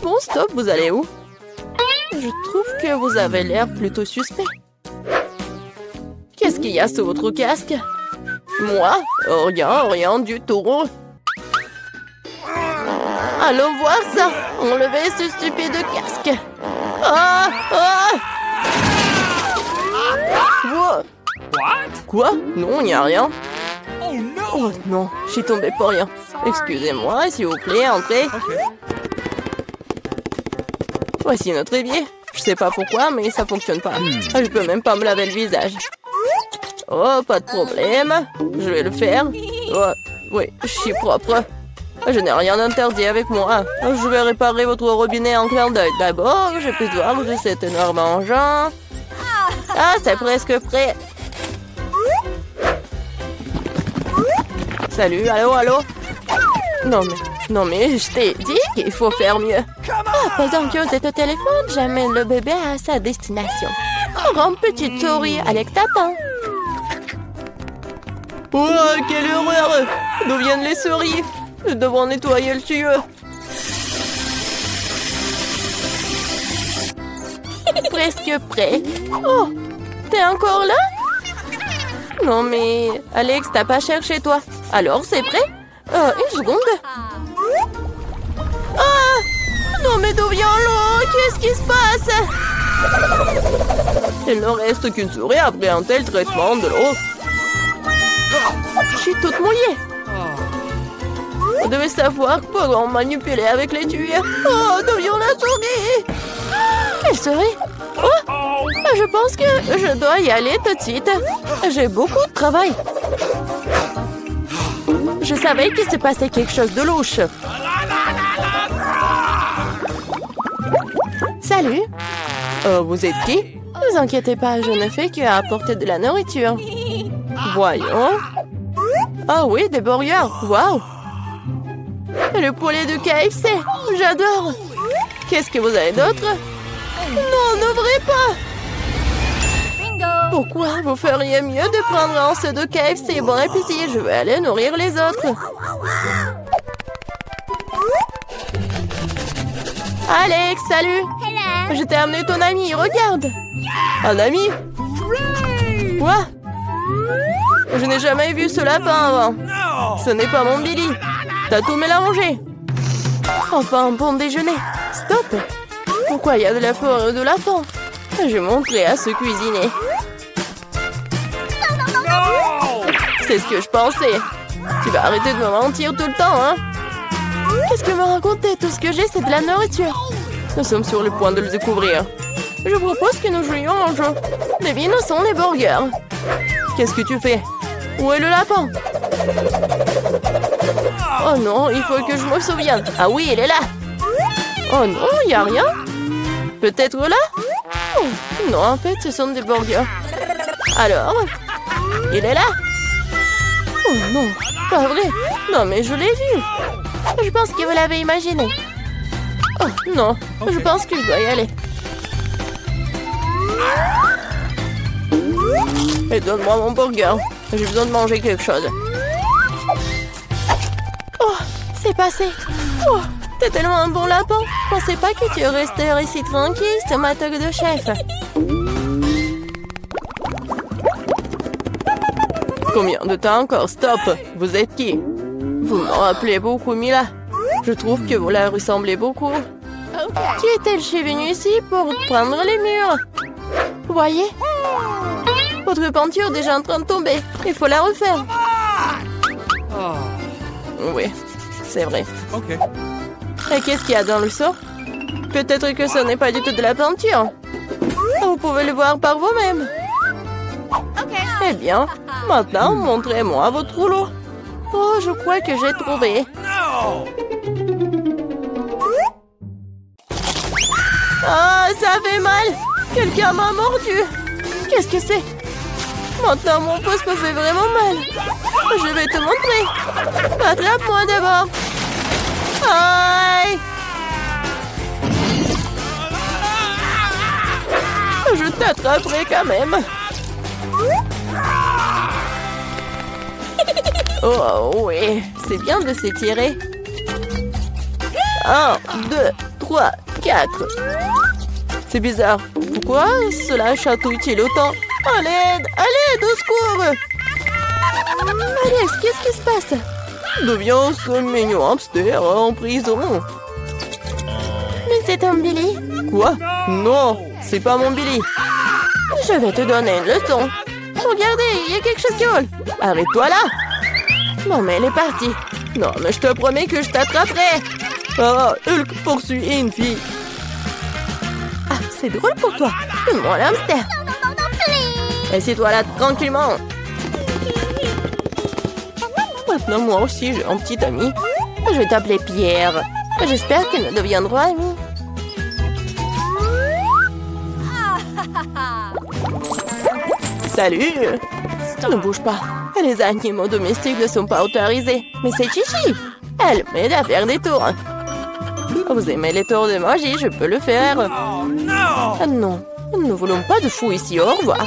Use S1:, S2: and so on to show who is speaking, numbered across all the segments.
S1: Bon, stop, vous allez où? Je trouve que vous avez l'air plutôt suspect. Qu'est-ce qu'il y a sous votre casque? Moi? Rien du tout. Allons voir ça. Enlevez ce stupide casque. Ah! Quoi? Non, il n'y a rien. Oh non, je suis tombée pour rien. Excusez-moi, s'il vous plaît, entrez. Voici notre évier. Je sais pas pourquoi, mais ça fonctionne pas. Je peux même pas me laver le visage. Oh, pas de problème. Je vais le faire. Oh, oui, je suis propre. Je n'ai rien d'interdit avec moi. Je vais réparer votre robinet en clin d'œil. D'abord, je peux voir de cet énorme engin. Ah, c'est presque prêt. Salut, allô? Non mais, je t'ai dit qu'il faut faire mieux. Pendant que vous êtes au téléphone, j'amène le bébé à sa destination. Grande petite souris avec tapin. Oh, quelle horreur! D'où viennent les souris? Nous devons nettoyer le tuyau. Presque prêt. Oh, t'es encore là? Non mais, Alex, t'as pas cherché toi. Alors, c'est prêt? Une seconde. Ah! Non mais d'où vient l'eau? Qu'est-ce qui se passe? Il ne reste qu'une souris après un tel traitement de l'eau. Je suis toute mouillée. Vous devez savoir comment manipuler avec les tuyaux. Oh, d'où vient la souris? Quelle souris? Oh, je pense que je dois y aller tout de suite. J'ai beaucoup de travail. Je savais qu'il se passait quelque chose de louche. Salut. Vous êtes qui? Ne vous inquiétez pas, je ne fais qu'apporter de la nourriture. Voyons. Ah oui, des burgers. Waouh. Le poulet de KFC. J'adore. Qu'est-ce que vous avez d'autre? Non, n'ouvrez pas. Pourquoi vous feriez mieux de prendre un seau de KFC? Bon appétit, je vais aller nourrir les autres. Alex, salut. Je t'ai amené ton ami, regarde. Un ami? Quoi? Je n'ai jamais vu ce lapin avant. Ce n'est pas mon Billy. T'as tout mélangé. Enfin, un bon déjeuner. Stop. Pourquoi il y a de la forêt de lapin? Je montrerai à se cuisiner. C'est ce que je pensais. Tu vas arrêter de me mentir tout le temps, hein? Qu'est-ce que me raconter? Tout ce que j'ai, c'est de la nourriture. Nous sommes sur le point de le découvrir. Je propose que nous jouions un jeu. Devine où sont les burgers. Qu'est-ce que tu fais? Où est le lapin? Oh non, il faut que je me souvienne. Ah oui, il est là. Oh non, il n'y a rien. Peut-être là? Oh, non, en fait, ce sont des burgers. Alors? Il est là? Oh non, pas vrai. Non, mais je l'ai vu. Je pense que vous l'avez imaginé. Oh non, je pense que je dois y aller. Et donne-moi mon burger. J'ai besoin de manger quelque chose. Oh, c'est passé. Oh, t'es tellement un bon lapin. Je pensais pas que tu resterais ici tranquille, c'est ma toque de chef. Combien de temps encore? Stop. Vous êtes qui? Vous me rappelez beaucoup Mila. Je trouve que vous la ressemblez beaucoup. Qui est-elle? Je suis venue ici pour prendre les murs. Vous voyez? Votre peinture est déjà en train de tomber. Il faut la refaire. Oui, c'est vrai. Et qu'est-ce qu'il y a dans le seau? Peut-être que ce n'est pas du tout de la peinture. Vous pouvez le voir par vous-même. Eh bien, maintenant, montrez-moi votre rouleau. Oh, je crois que j'ai trouvé. Ah, ça fait mal. Quelqu'un m'a mordu. Qu'est-ce que c'est? Maintenant, mon pouce me fait vraiment mal. Je vais te montrer. Attrape-moi d'abord. Aïe! Je t'attraperai quand même. Oh oui, c'est bien de s'étirer. 1, 2, 3, 4. C'est bizarre. Pourquoi cela chatouille-t-il autant? À l'aide! À l'aide! Au secours! Alex, qu'est-ce qui se passe? D'où vient ce mignon hamster en prison? Mais c'est un Billy. Quoi? Non, c'est pas mon Billy. Je vais te donner une leçon. Regardez, il y a quelque chose qui vole. Arrête-toi là. Non, mais elle est partie. Non, mais je te promets que je t'attraperai. Ah, Hulk poursuit une fille. Ah, c'est drôle pour toi. Donne-moi l'hamster. Assieds-toi là tranquillement. Maintenant, moi aussi, j'ai un petit ami. Je vais t'appeler Pierre. J'espère que nous deviendrons amis. Salut! Ne bouge pas. Les animaux domestiques ne sont pas autorisés. Mais c'est Chichi. Elle m'aide à faire des tours. Vous aimez les tours de magie? Je peux le faire. Ah non, nous ne voulons pas de fou ici. Au revoir.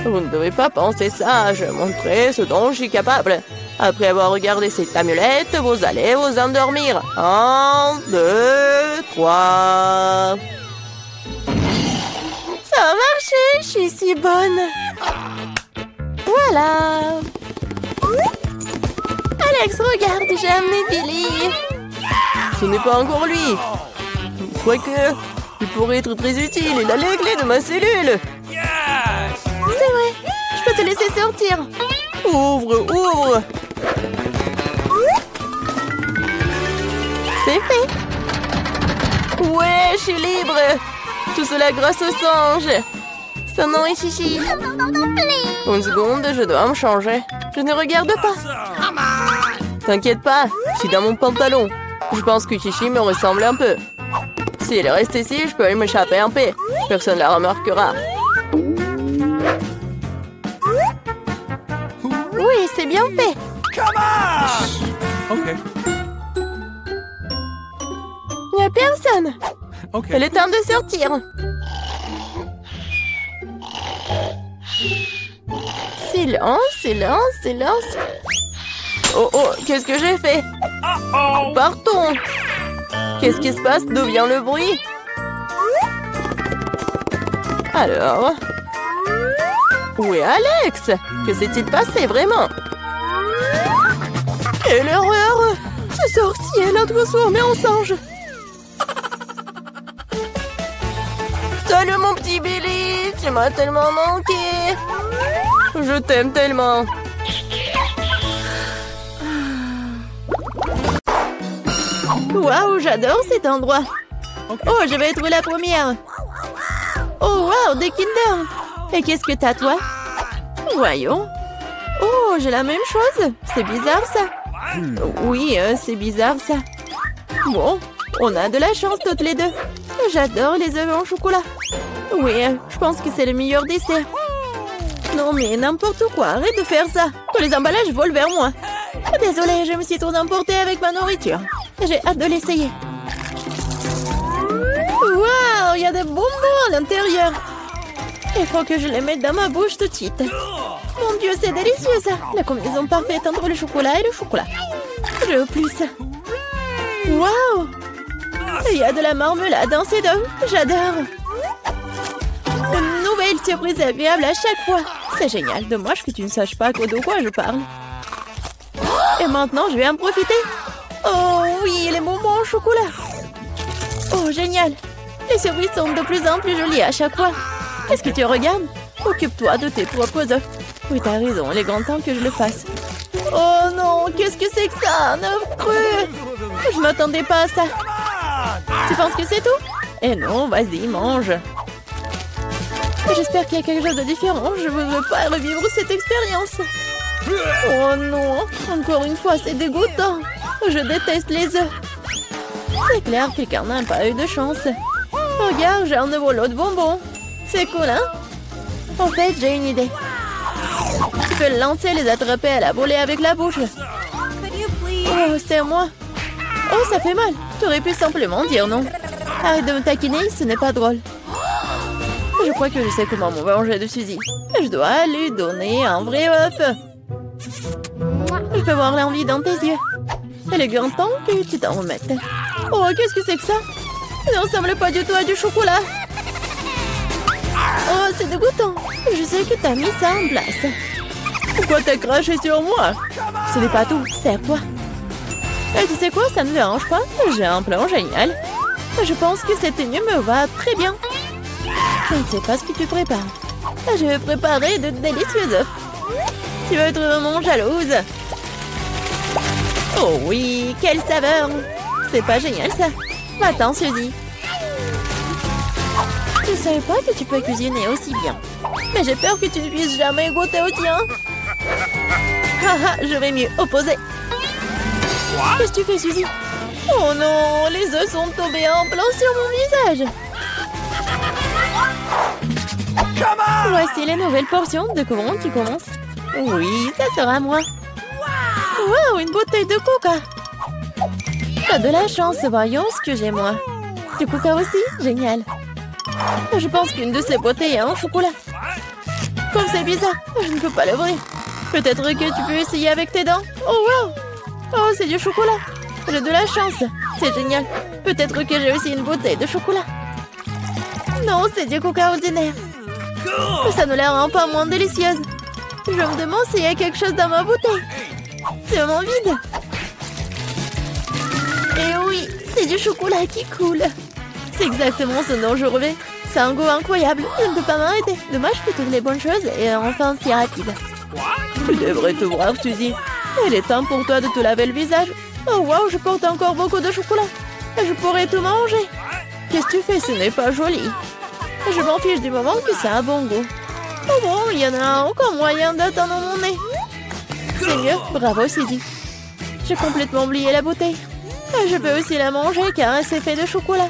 S1: Vous ne devez pas penser ça. Je montrerai ce dont je suis capable. Après avoir regardé cette amulette, vous allez vous endormir. 1, 2, 3... Ça a marché, je suis si bonne. Voilà. Alex, regarde, j'ai amené Billy. Ce n'est pas encore lui. Quoique, il pourrait être très utile. Il a les clés de ma cellule. C'est vrai, je peux te laisser sortir. Ouvre, ouvre. C'est fait. Ouais, je suis libre. Tout cela grâce au singe. Son nom est Chichi. Une seconde, je dois me changer. Je ne regarde pas. T'inquiète pas, je suis dans mon pantalon. Je pense que Chichi me ressemble un peu. Si elle reste ici, je peux m'échapper en paix. Personne ne la remarquera. Oui, c'est bien fait.
S2: Ok.
S1: Il n'y a personne.
S2: Ok.
S1: Il est temps de sortir. Silence, silence, silence. Oh, oh, qu'est-ce que j'ai fait? Partons. Qu'est-ce qui se passe? D'où vient le bruit? Alors? Où est Alex? Que s'est-il passé vraiment? Quelle horreur! C'est sorti, elle a transformé en singe. Salut mon petit Billy, tu m'as tellement manqué. Je t'aime tellement. Waouh, j'adore cet endroit. Oh, je vais être la première. Oh, waouh, des Kinder. Et qu'est-ce que t'as, toi? Voyons. Oh, j'ai la même chose. C'est bizarre, ça. Oui, c'est bizarre, ça. Bon, on a de la chance toutes les deux. J'adore les œufs en chocolat. Oui, je pense que c'est le meilleur dessert. Non, mais n'importe quoi. Arrête de faire ça. Tous les emballages volent vers moi. Désolée, je me suis trop emportée avec ma nourriture. J'ai hâte de l'essayer. Waouh, il y a des bonbons à l'intérieur. Il faut que je les mette dans ma bouche tout de suite. Mon Dieu, c'est délicieux ça. La combinaison parfaite entre le chocolat et le chocolat. Je veux plus. Waouh. Il y a de la marmelade dans ces deux. J'adore. Une nouvelle surprise agréable à chaque fois. C'est génial. Dommage que tu ne saches pas de quoi je parle. Et maintenant, je vais en profiter. Oh oui, les bonbons au chocolat. Oh, génial. Les surprises sont de plus en plus jolies à chaque fois. Qu'est-ce que tu regardes? Occupe-toi de tes propres œufs. Oui, t'as raison, il est grand temps que je le fasse. Oh non, qu'est-ce que c'est que ça? Un œuf cru. Je m'attendais pas à ça. Tu penses que c'est tout? Eh non, vas-y, mange. J'espère qu'il y a quelque chose de différent. Je ne veux pas revivre cette expérience. Oh non, encore une fois, c'est dégoûtant. Je déteste les œufs. C'est clair que quelqu'un n'a pas eu de chance. Regarde, j'ai un nouveau lot de bonbons. C'est cool, hein? En fait, j'ai une idée. Tu peux le lancer et les attraper à la volée avec la bouche. Oh, c'est moi. Oh, ça fait mal. Tu aurais pu simplement dire non. Arrête de me taquiner, ce n'est pas drôle. Je crois que je sais comment me venger de Suzy. Je dois lui donner un vrai œuf. Je peux voir l'envie dans tes yeux. Il est grand temps que tu t'en remettes. Oh, qu'est-ce que c'est que ça? Ça ne ressemble pas du tout à du chocolat. Oh, c'est dégoûtant. Je sais que t'as mis ça en place. Pourquoi t'as craché sur moi? Ce n'est pas tout, c'est à toi. Et tu sais quoi, ça ne me dérange pas. J'ai un plan génial. Je pense que cette tenue me va très bien. Je ne sais pas ce que tu prépares. Je vais préparer de délicieux œufs. Tu vas être vraiment jalouse. Oh oui, quelle saveur. C'est pas génial ça. Va-t'en, Suzy. Je ne savais pas que tu peux cuisiner aussi bien. Mais j'ai peur que tu ne puisses jamais goûter au tien. Haha, je vais m'y opposer. Qu'est-ce que tu fais, Suzy? Oh non, les œufs sont tombés en plein sur mon visage. Voici les nouvelles portions de comment tu commences. Oui, ça sera moi. Wow, une bouteille de coca. T'as de la chance, voyons ce que j'ai moi. Du coca aussi? Génial. Je pense qu'une de ces bouteilles est en chocolat. Comme c'est bizarre, je ne peux pas l'ouvrir. Peut-être que tu peux essayer avec tes dents. Oh wow. Oh, c'est du chocolat. J'ai de la chance. C'est génial. Peut-être que j'ai aussi une bouteille de chocolat. Non, c'est du coca ordinaire. Ça ne la rend pas moins délicieuse. Je me demande s'il y a quelque chose dans ma bouteille. C'est vraiment vide. Et oui, c'est du chocolat qui coule. C'est exactement ce dont je rêvais. C'est un goût incroyable. Je ne peux pas m'arrêter. Dommage que toutes les bonnes choses et enfin si rapide. Tu devrais te voir, Suzy. Il est temps pour toi de te laver le visage. Oh wow, je porte encore beaucoup de chocolat. Je pourrais tout manger. Qu'est-ce que tu fais? Ce n'est pas joli. Je m'en fiche du moment que ça a bon goût. Oh bon, il y en a encore moyen d'attendre mon nez. C'est mieux, bravo Suzy. J'ai complètement oublié la bouteille. Je peux aussi la manger car c'est fait de chocolat.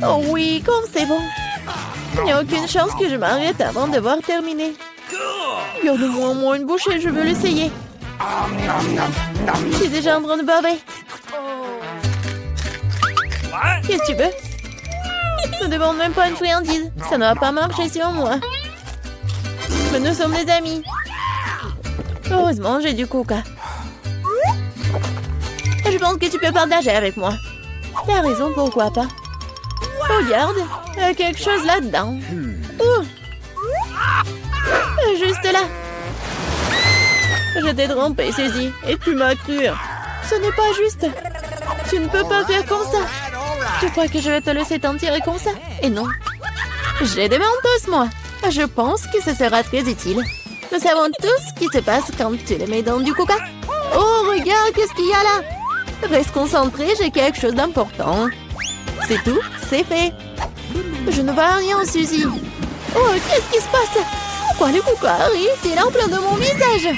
S1: Oh oui, comme c'est bon. Il n'y a aucune chance que je m'arrête avant d'avoir terminé. Garde-moi au moins une bouchée, je veux l'essayer. Je suis déjà en train de baver. Qu'est-ce que tu veux? Ne demande même pas une friandise. Ça ne va pas marcher sur moi. Mais nous sommes des amis. Heureusement, j'ai du coca. Je pense que tu peux partager avec moi. T'as raison, pourquoi pas? Regarde, il y a quelque chose là-dedans. Juste là. Je t'ai trompé, Suzy, et tu m'as cru. Ce n'est pas juste. Tu ne peux pas faire comme ça. Tu crois que je vais te laisser t'en tirer comme ça? Et non. J'ai des mentos, moi. Je pense que ce sera très utile. Nous savons tous ce qui se passe quand tu les mets dans du coca. Oh, regarde, qu'est-ce qu'il y a là? Reste concentré, j'ai quelque chose d'important. C'est tout, c'est fait. Je ne vois rien, Suzy. Oh, qu'est-ce qui se passe? Pourquoi le coca arrive-t-il en plein de mon visage?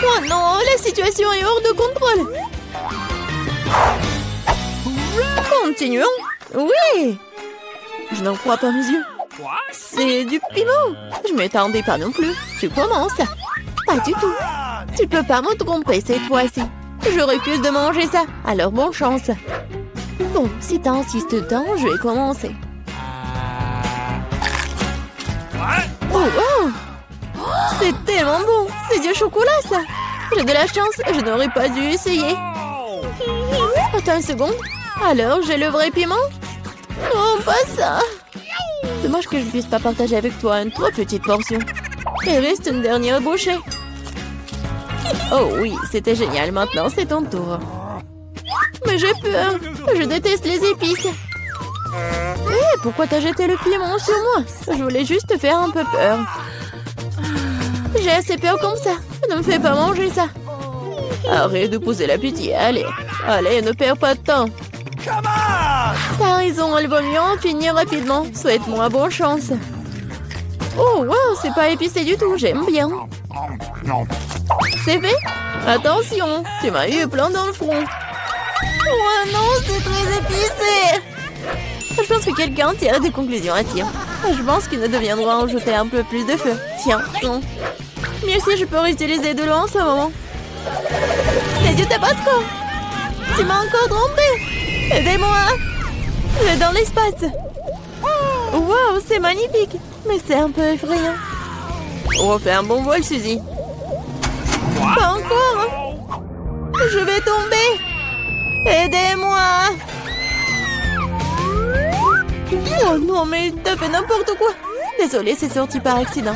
S1: Oh non, la situation est hors de contrôle. Continuons. Oui. Je n'en crois pas mes yeux. C'est du piment. Je m'attendais pas non plus. Tu commences. Pas du tout. Tu peux pas me tromper cette fois-ci. Je refuse de manger ça. Alors bonne chance. Bon, si t'insistes tant, je vais commencer. Oh, oh. C'est tellement bon. C'est du chocolat, ça. J'ai de la chance. Je n'aurais pas dû essayer. Attends une seconde. Alors, j'ai le vrai piment? Oh, pas ça. Dommage que je ne puisse pas partager avec toi une trop petite portion. Il reste une dernière bouchée. Oh oui, c'était génial. Maintenant, c'est ton tour. Mais j'ai peur. Je déteste les épices. Hé, pourquoi t'as jeté le piment sur moi? Je voulais juste te faire un peu peur. J'ai assez peur comme ça. Ne me fais pas manger ça. Arrête de pousser la pitié. Allez, allez, ne perds pas de temps. T'as raison, elle vaut mieux en finir rapidement. Souhaite-moi bonne chance. Oh, wow, c'est pas épicé du tout. J'aime bien. C'est fait? Attention, tu m'as eu plein dans le front. Oh non, c'est très épicé. Je pense que quelqu'un tire des conclusions à tir. Je pense qu'il ne deviendra en jeter un peu plus de feu. Tiens, non. Mais si je peux réutiliser de l'eau en ce moment. C'est du tabasco. Tu m'as encore trompé. Aidez-moi. Je suis dans l'espace. Wow, c'est magnifique. Mais c'est un peu effrayant. Refais un bon vol, Suzy. Pas encore. Je vais tomber. Aidez-moi! Oh non, mais t'as fait n'importe quoi! Désolée, c'est sorti par accident.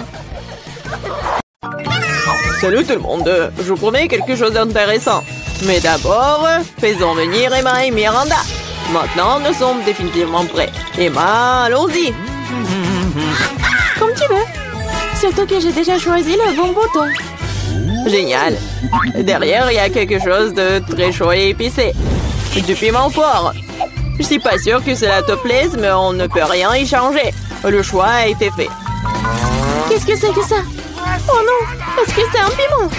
S2: Salut tout le monde, je vous promets quelque chose d'intéressant. Mais d'abord, faisons venir Emma et Miranda. Maintenant, nous sommes définitivement prêts. Emma, allons-y.
S1: Comme tu veux. Surtout que j'ai déjà choisi le bon bouton.
S2: Génial. Derrière, il y a quelque chose de très chaud et épicé. Du piment fort. Je suis pas sûre que cela te plaise, mais on ne peut rien y changer. Le choix a été fait.
S1: Qu'est-ce que c'est que ça? Oh non, est-ce que c'est un piment?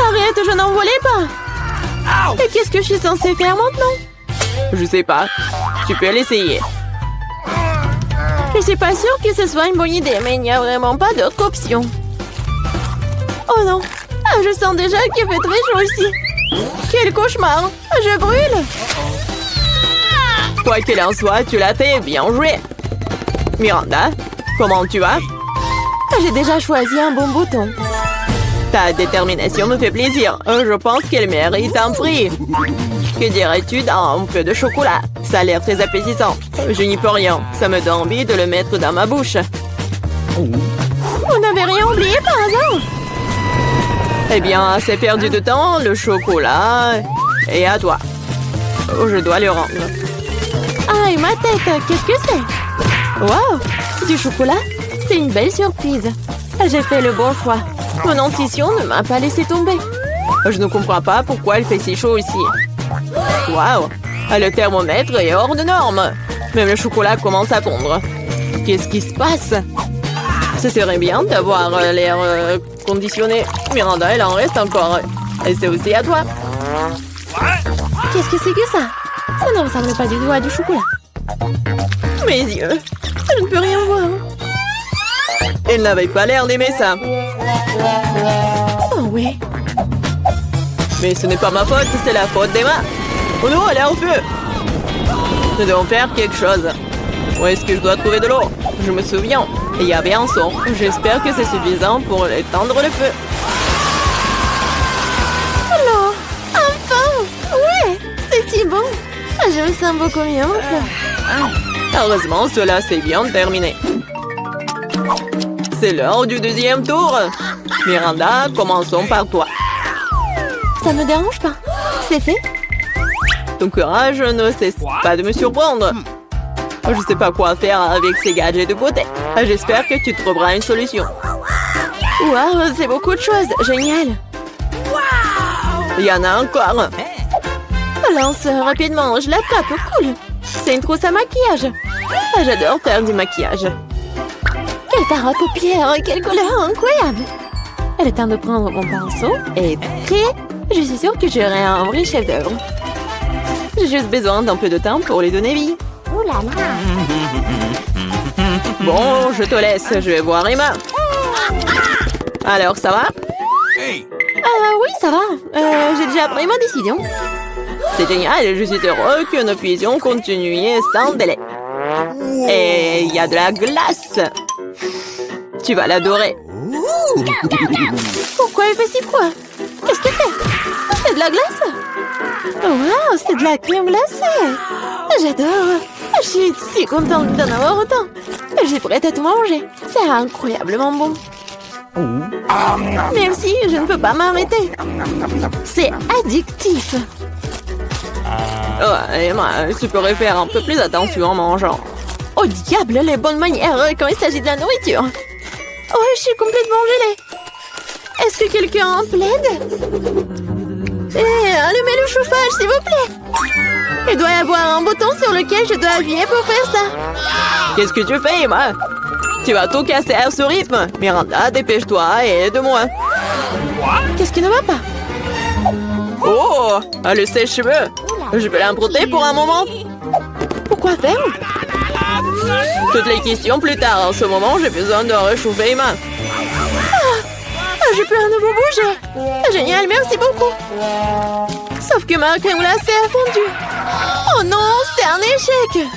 S1: Arrête, je n'en voulais pas. Et qu'est-ce que je suis censée faire maintenant?
S2: Je sais pas. Tu peux l'essayer.
S1: Je suis pas sûre que ce soit une bonne idée, mais il n'y a vraiment pas d'autre option. Oh non, je sens déjà qu'il fait très chaud ici. Quel cauchemar, je brûle.
S2: Quoi qu'il en soit, tu l'as fait, bien joué. Miranda, comment tu vas?
S1: J'ai déjà choisi un bon bouton.
S2: Ta détermination me fait plaisir. Je pense qu'elle mérite un prix. Que dirais-tu d'un peu de chocolat? Ça a l'air très appétissant. Je n'y peux rien. Ça me donne envie de le mettre dans ma bouche.
S1: Vous n'avez rien oublié par hasard?
S2: Eh bien, c'est perdu de temps. Le chocolat est à toi. Je dois le rendre.
S1: Ah, et ma tête, qu'est-ce que c'est? Wow, du chocolat? C'est une belle surprise. J'ai fait le bon choix. Mon intuition ne m'a pas laissé tomber.
S2: Je ne comprends pas pourquoi il fait si chaud ici. Waouh! Le thermomètre est hors de norme. Même le chocolat commence à fondre. Qu'est-ce qui se passe? Ce serait bien d'avoir l'air conditionné. Miranda, elle en reste encore. Et c'est aussi à toi.
S1: Qu'est-ce que c'est que ça? Ça ne ressemble pas du tout à du chocolat.
S2: Mes yeux.
S1: Je ne peux rien voir.
S2: Elle n'avait pas l'air d'aimer ça.
S1: Oh oui.
S2: Mais ce n'est pas ma faute, c'est la faute d'Emma. Oh non, elle est en feu. Nous devons faire quelque chose. Où est-ce que je dois trouver de l'eau? Je me souviens, il y avait un son. J'espère que c'est suffisant pour éteindre le feu.
S1: Alors, enfin! Ouais, c'est si bon. Je me sens beaucoup mieux.
S2: Heureusement, cela s'est bien terminé. C'est l'heure du deuxième tour. Miranda, commençons par toi.
S1: Ça me dérange pas. C'est fait.
S2: Ton courage ne cesse pas de me surprendre. Je ne sais pas quoi faire avec ces gadgets de beauté. J'espère que tu trouveras une solution.
S1: Waouh, c'est beaucoup de choses. Génial.
S2: Il y en a encore.
S1: Lance rapidement, je l'attrape. Cool. C'est une trousse à maquillage. J'adore faire du maquillage. Quelle fard à paupières, quelle couleur incroyable. Elle est temps de prendre mon pinceau et je suis sûre que j'aurai un vrai chef-d'œuvre.
S2: J'ai juste besoin d'un peu de temps pour les donner vie.
S1: Ouh là là.
S2: Bon, je te laisse, je vais voir Emma. Alors, ça va?
S1: Oui, ça va. J'ai déjà pris ma décision.
S2: C'est génial, je suis heureux que nous puissions continuer sans délai. Et il y a de la glace. Tu vas l'adorer.
S1: Pourquoi il fait si froid? Qu'est-ce que c'est? C'est de la glace? Wow, c'est de la crème glacée. J'adore. Je suis si contente d'en avoir autant. Je suis prête à tout manger. C'est incroyablement bon. Même si je ne peux pas m'arrêter. C'est addictif.
S2: Oh, Emma, tu pourrais faire un peu plus attention en mangeant.
S1: Oh diable, les bonnes manières quand il s'agit de la nourriture. Oh, je suis complètement gelée. Est-ce que quelqu'un en plaide? Allumez le chauffage, s'il vous plaît. Il doit y avoir un bouton sur lequel je dois appuyer pour faire ça.
S2: Qu'est-ce que tu fais, Emma? Tu vas tout casser à ce rythme. Miranda, dépêche-toi et aide-moi.
S1: Qu'est-ce qui ne va pas?
S2: Oh, le sèche-cheveux. Je peux l'emprunter pour un moment?
S1: Pourquoi faire?
S2: Toutes les questions plus tard. En ce moment, j'ai besoin de réchauffer Emma.
S1: Je peux à nouveau bouger. Génial, merci beaucoup. Sauf que ma crème glacée a fondu. Oh non, c'est un échec.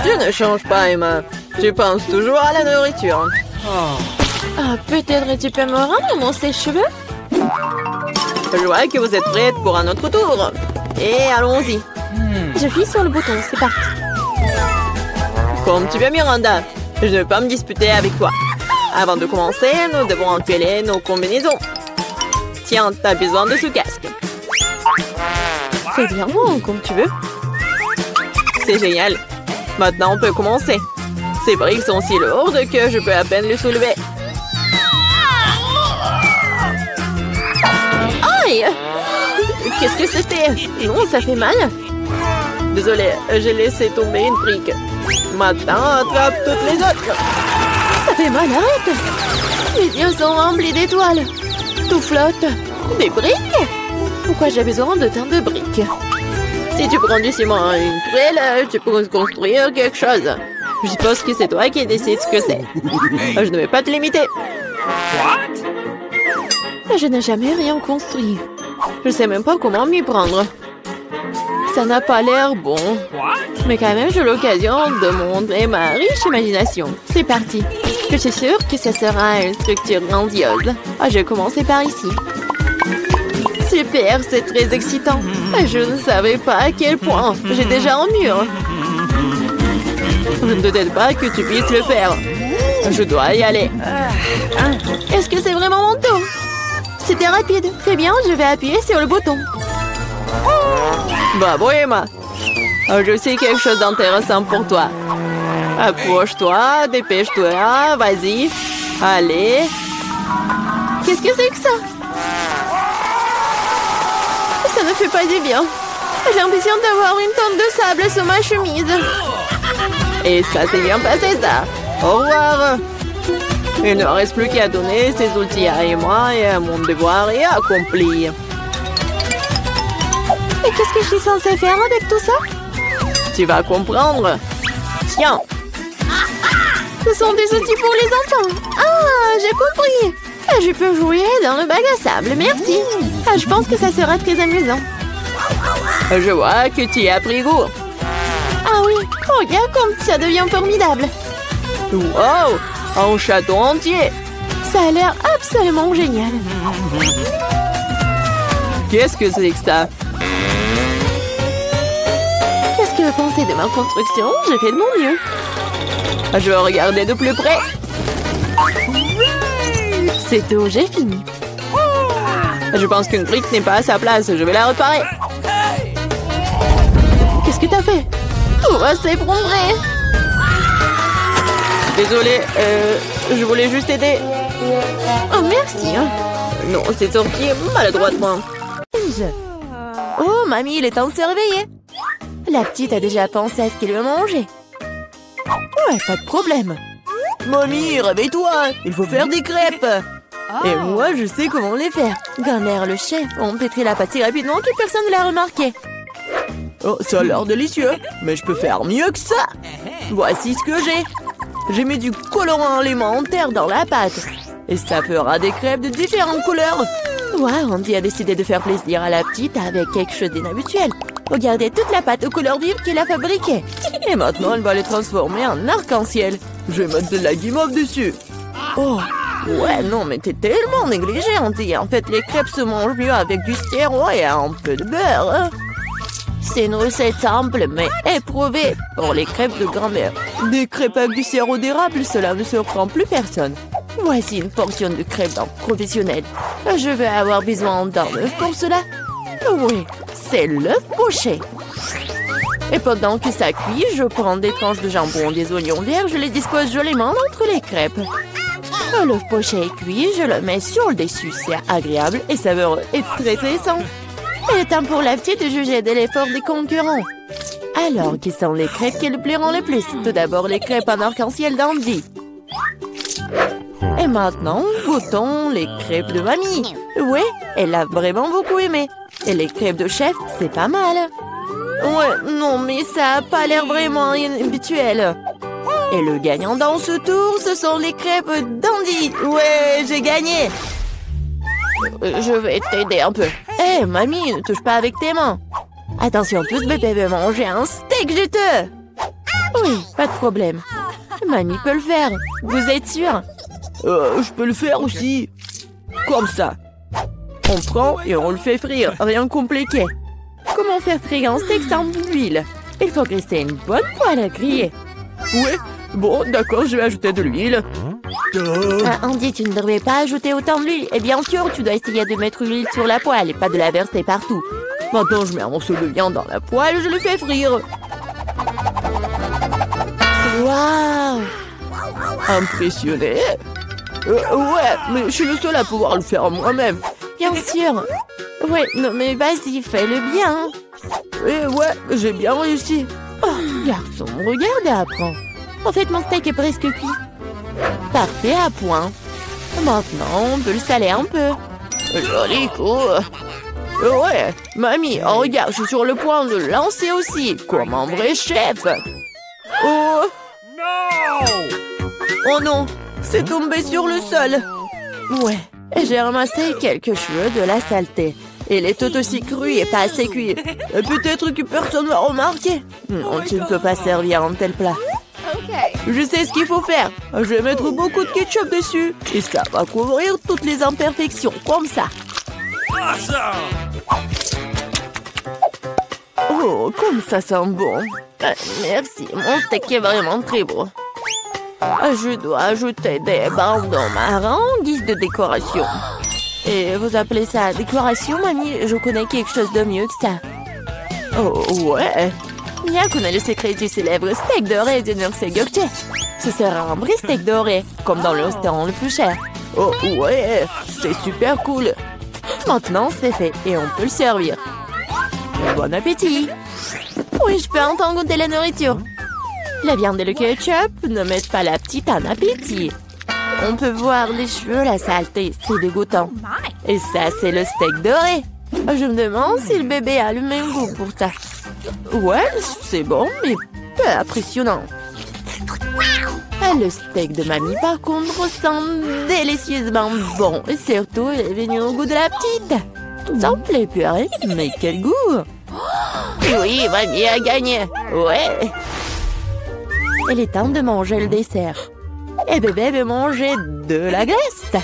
S2: Tu ne changes pas, Emma. Tu penses toujours à la nourriture.
S1: Peut-être tu peux me rendre mon sèche-cheveux?
S2: Je vois que vous êtes prête pour un autre tour. Et allons-y.
S1: J'appuie sur le bouton, c'est parti.
S2: Comme tu veux, Miranda. Je ne veux pas me disputer avec toi. Avant de commencer, nous devons empiler nos combinaisons. Tiens, t'as besoin de ce casque.
S1: Fais bien, comme tu veux.
S2: C'est génial. Maintenant, on peut commencer. Ces briques sont si lourdes que je peux à peine les soulever.
S1: Aïe! Qu'est-ce que c'était? Non, ça fait mal.
S2: Désolée, j'ai laissé tomber une brique. Maintenant, attrape toutes les autres.
S1: Ça fait mal, arrête! Mes yeux sont remplis d'étoiles. Tout flotte. Des briques? Pourquoi j'ai besoin de tant de briques?
S2: Si tu prends du ciment et une truelle, tu peux construire quelque chose. Je suppose que c'est toi qui décides ce que c'est. Je ne vais pas te limiter.
S1: Je n'ai jamais rien construit.
S2: Je sais même pas comment m'y prendre.
S1: Ça n'a pas l'air bon.
S2: Mais quand même, j'ai l'occasion de montrer ma riche imagination.
S1: C'est parti. Je suis sûre que ce sera une structure grandiose. Je vais commencer par ici.
S2: Super, c'est très excitant. Je ne savais pas à quel point. J'ai déjà un mur. Je ne doute pas que tu puisses le faire. Je dois y aller.
S1: Est-ce que c'est vraiment mon tour? C'était rapide. Très bien, je vais appuyer sur le bouton.
S2: Bravo, Emma. Je sais quelque chose d'intéressant pour toi. Approche-toi, dépêche-toi, vas-y. Allez.
S1: Qu'est-ce que c'est que ça? Ça ne fait pas du bien. J'ai l'impression d'avoir une tonne de sable sur ma chemise.
S2: Et ça s'est bien passé, ça. Au revoir. Il ne reste plus qu'à donner ces outils à Emma et mon devoir est accompli.
S1: Et qu'est-ce que je suis censée faire avec tout ça?
S2: Tu vas comprendre. Tiens.
S1: Ce sont des outils pour les enfants. Ah, j'ai compris. Je peux jouer dans le bac à sable, merci. Je pense que ça sera très amusant.
S2: Je vois que tu y as pris goût.
S1: Ah oui, regarde comme ça devient formidable.
S2: Wow, un château entier.
S1: Ça a l'air absolument génial.
S2: Qu'est-ce que c'est que ça?
S1: Qu'est-ce que vous pensez de ma construction? J'ai fait de mon mieux.
S2: Je vais regarder de plus près.
S1: C'est tout, j'ai fini.
S2: Je pense qu'une brique n'est pas à sa place. Je vais la réparer.
S1: Qu'est-ce que t'as fait?
S2: Tout va s'effondrer. Désolée, je voulais juste aider.
S1: Oh, merci.
S2: Non, c'est sorti maladroitement.
S1: Oh, mamie, il est temps de se réveiller. La petite a déjà pensé à ce qu'elle veut manger. Ouais, pas de problème.
S2: Mamie, réveille-toi. Il faut faire des crêpes.
S1: Et moi, je sais comment les faire. Grand-mère, le chef, on pétrit la pâte si rapidement que personne ne l'a remarqué.
S2: Oh, ça a l'air délicieux. Mais je peux faire mieux que ça. Voici ce que j'ai. J'ai mis du colorant alimentaire dans la pâte. Et ça fera des crêpes de différentes couleurs.
S1: Wow, Andy a décidé de faire plaisir à la petite avec quelque chose d'inhabituel. Regardez toute la pâte aux couleurs vives qu'il a fabriquée.
S2: Et maintenant, elle va les transformer en arc-en-ciel. Je vais mettre de la guimauve dessus.
S1: Oh,
S2: ouais, non, mais t'es tellement négligée, Andy. En fait, les crêpes se mangent mieux avec du sirop et un peu de beurre.
S1: C'est une recette simple, mais éprouvée pour les crêpes de grand-mère.
S2: Des crêpes avec du sirop d'érable, cela ne surprend plus personne.
S1: Voici une portion de crêpes d'un professionnel. Je vais avoir besoin d'un œuf pour cela. Oui, c'est l'œuf poché. Et pendant que ça cuit, je prends des tranches de jambon, des oignons verts, je les dispose joliment entre les crêpes. L'œuf poché est cuit, je le mets sur le dessus. C'est agréable et savoureux et très sain. Il est temps pour la petite de juger de l'effort des concurrents. Alors, qui sont les crêpes qui lui plairont le plus? Tout d'abord, les crêpes en arc-en-ciel d'Andy. Et maintenant, goûtons les crêpes de mamie. Oui, elle a vraiment beaucoup aimé. Et les crêpes de chef, c'est pas mal. Ouais, non, mais ça a pas l'air vraiment inhabituel. Et le gagnant dans ce tour, ce sont les crêpes d'Andy. Ouais, j'ai gagné. Je vais t'aider un peu. Hé, mamie, ne touche pas avec tes mains. Attention, tous bébés veulent manger un steak juteux. Oui, pas de problème. Mamie peut le faire. Vous êtes sûr?
S2: Je peux le faire aussi. Comme ça. On prend et on le fait frire, rien de compliqué. Comment faire frire un steak sans huile? Il faut rester une bonne poêle à griller. Ouais, bon, d'accord, je vais ajouter de l'huile.
S1: Andy, tu ne devrais pas ajouter autant d'huile. Et bien sûr, tu dois essayer de mettre l'huile sur la poêle et pas de la verser partout.
S2: Maintenant, je mets un morceau de viande dans la poêle et je le fais frire.
S1: Waouh!
S2: Impressionné? Ouais, mais je suis le seul à pouvoir le faire moi-même.
S1: Bien sûr. Ouais, non mais vas-y, fais-le bien.
S2: Et ouais, j'ai bien réussi.
S1: Oh, garçon, regarde et apprends. En fait, mon steak est presque cuit. Parfait à point. Maintenant, on peut le saler un peu.
S2: Joli coup. Ouais, mamie, oh, regarde, je suis sur le point de le lancer aussi, comme un vrai chef. Oh non! Oh non, c'est tombé sur le sol.
S1: Ouais, j'ai ramassé quelques cheveux de la saleté. Il est tout aussi cru et pas assez cuit.
S2: Peut-être que personne va remarquer.
S1: Non, tu ne peux pas servir un tel plat.
S2: Je sais ce qu'il faut faire. Je vais mettre beaucoup de ketchup dessus. Et ça va couvrir toutes les imperfections, comme ça. Oh, comme ça sent bon.
S1: Merci, mon steak est vraiment très beau.
S2: Je dois ajouter des bandons marrons en guise de décoration.
S1: Et vous appelez ça décoration, mamie? Je connais quelque chose de mieux que ça.
S2: Oh, ouais.
S1: Mia connaît le secret du célèbre steak doré de Nurse Gökçe. Ce sera un vrai steak doré, comme dans le restaurant le plus cher.
S2: Oh, ouais, c'est super cool.
S1: Maintenant, c'est fait et on peut le servir. Bon appétit! Oui, je peux entendre goûter la nourriture. La viande et le ketchup ne mettent pas la petite en appétit. On peut voir les cheveux, la saleté, c'est dégoûtant. Et ça, c'est le steak doré. Je me demande si le bébé a le même goût pour ça.
S2: Ouais, c'est bon, mais peu impressionnant.
S1: Le steak de mamie, par contre, sent délicieusement bon. Et surtout, il est venu au goût de la petite. Ça me plaît, purée. Mais quel goût!
S2: Oui, mamie a gagné. Ouais.
S1: Il est temps de manger le dessert. Et bébé veut manger de la glace.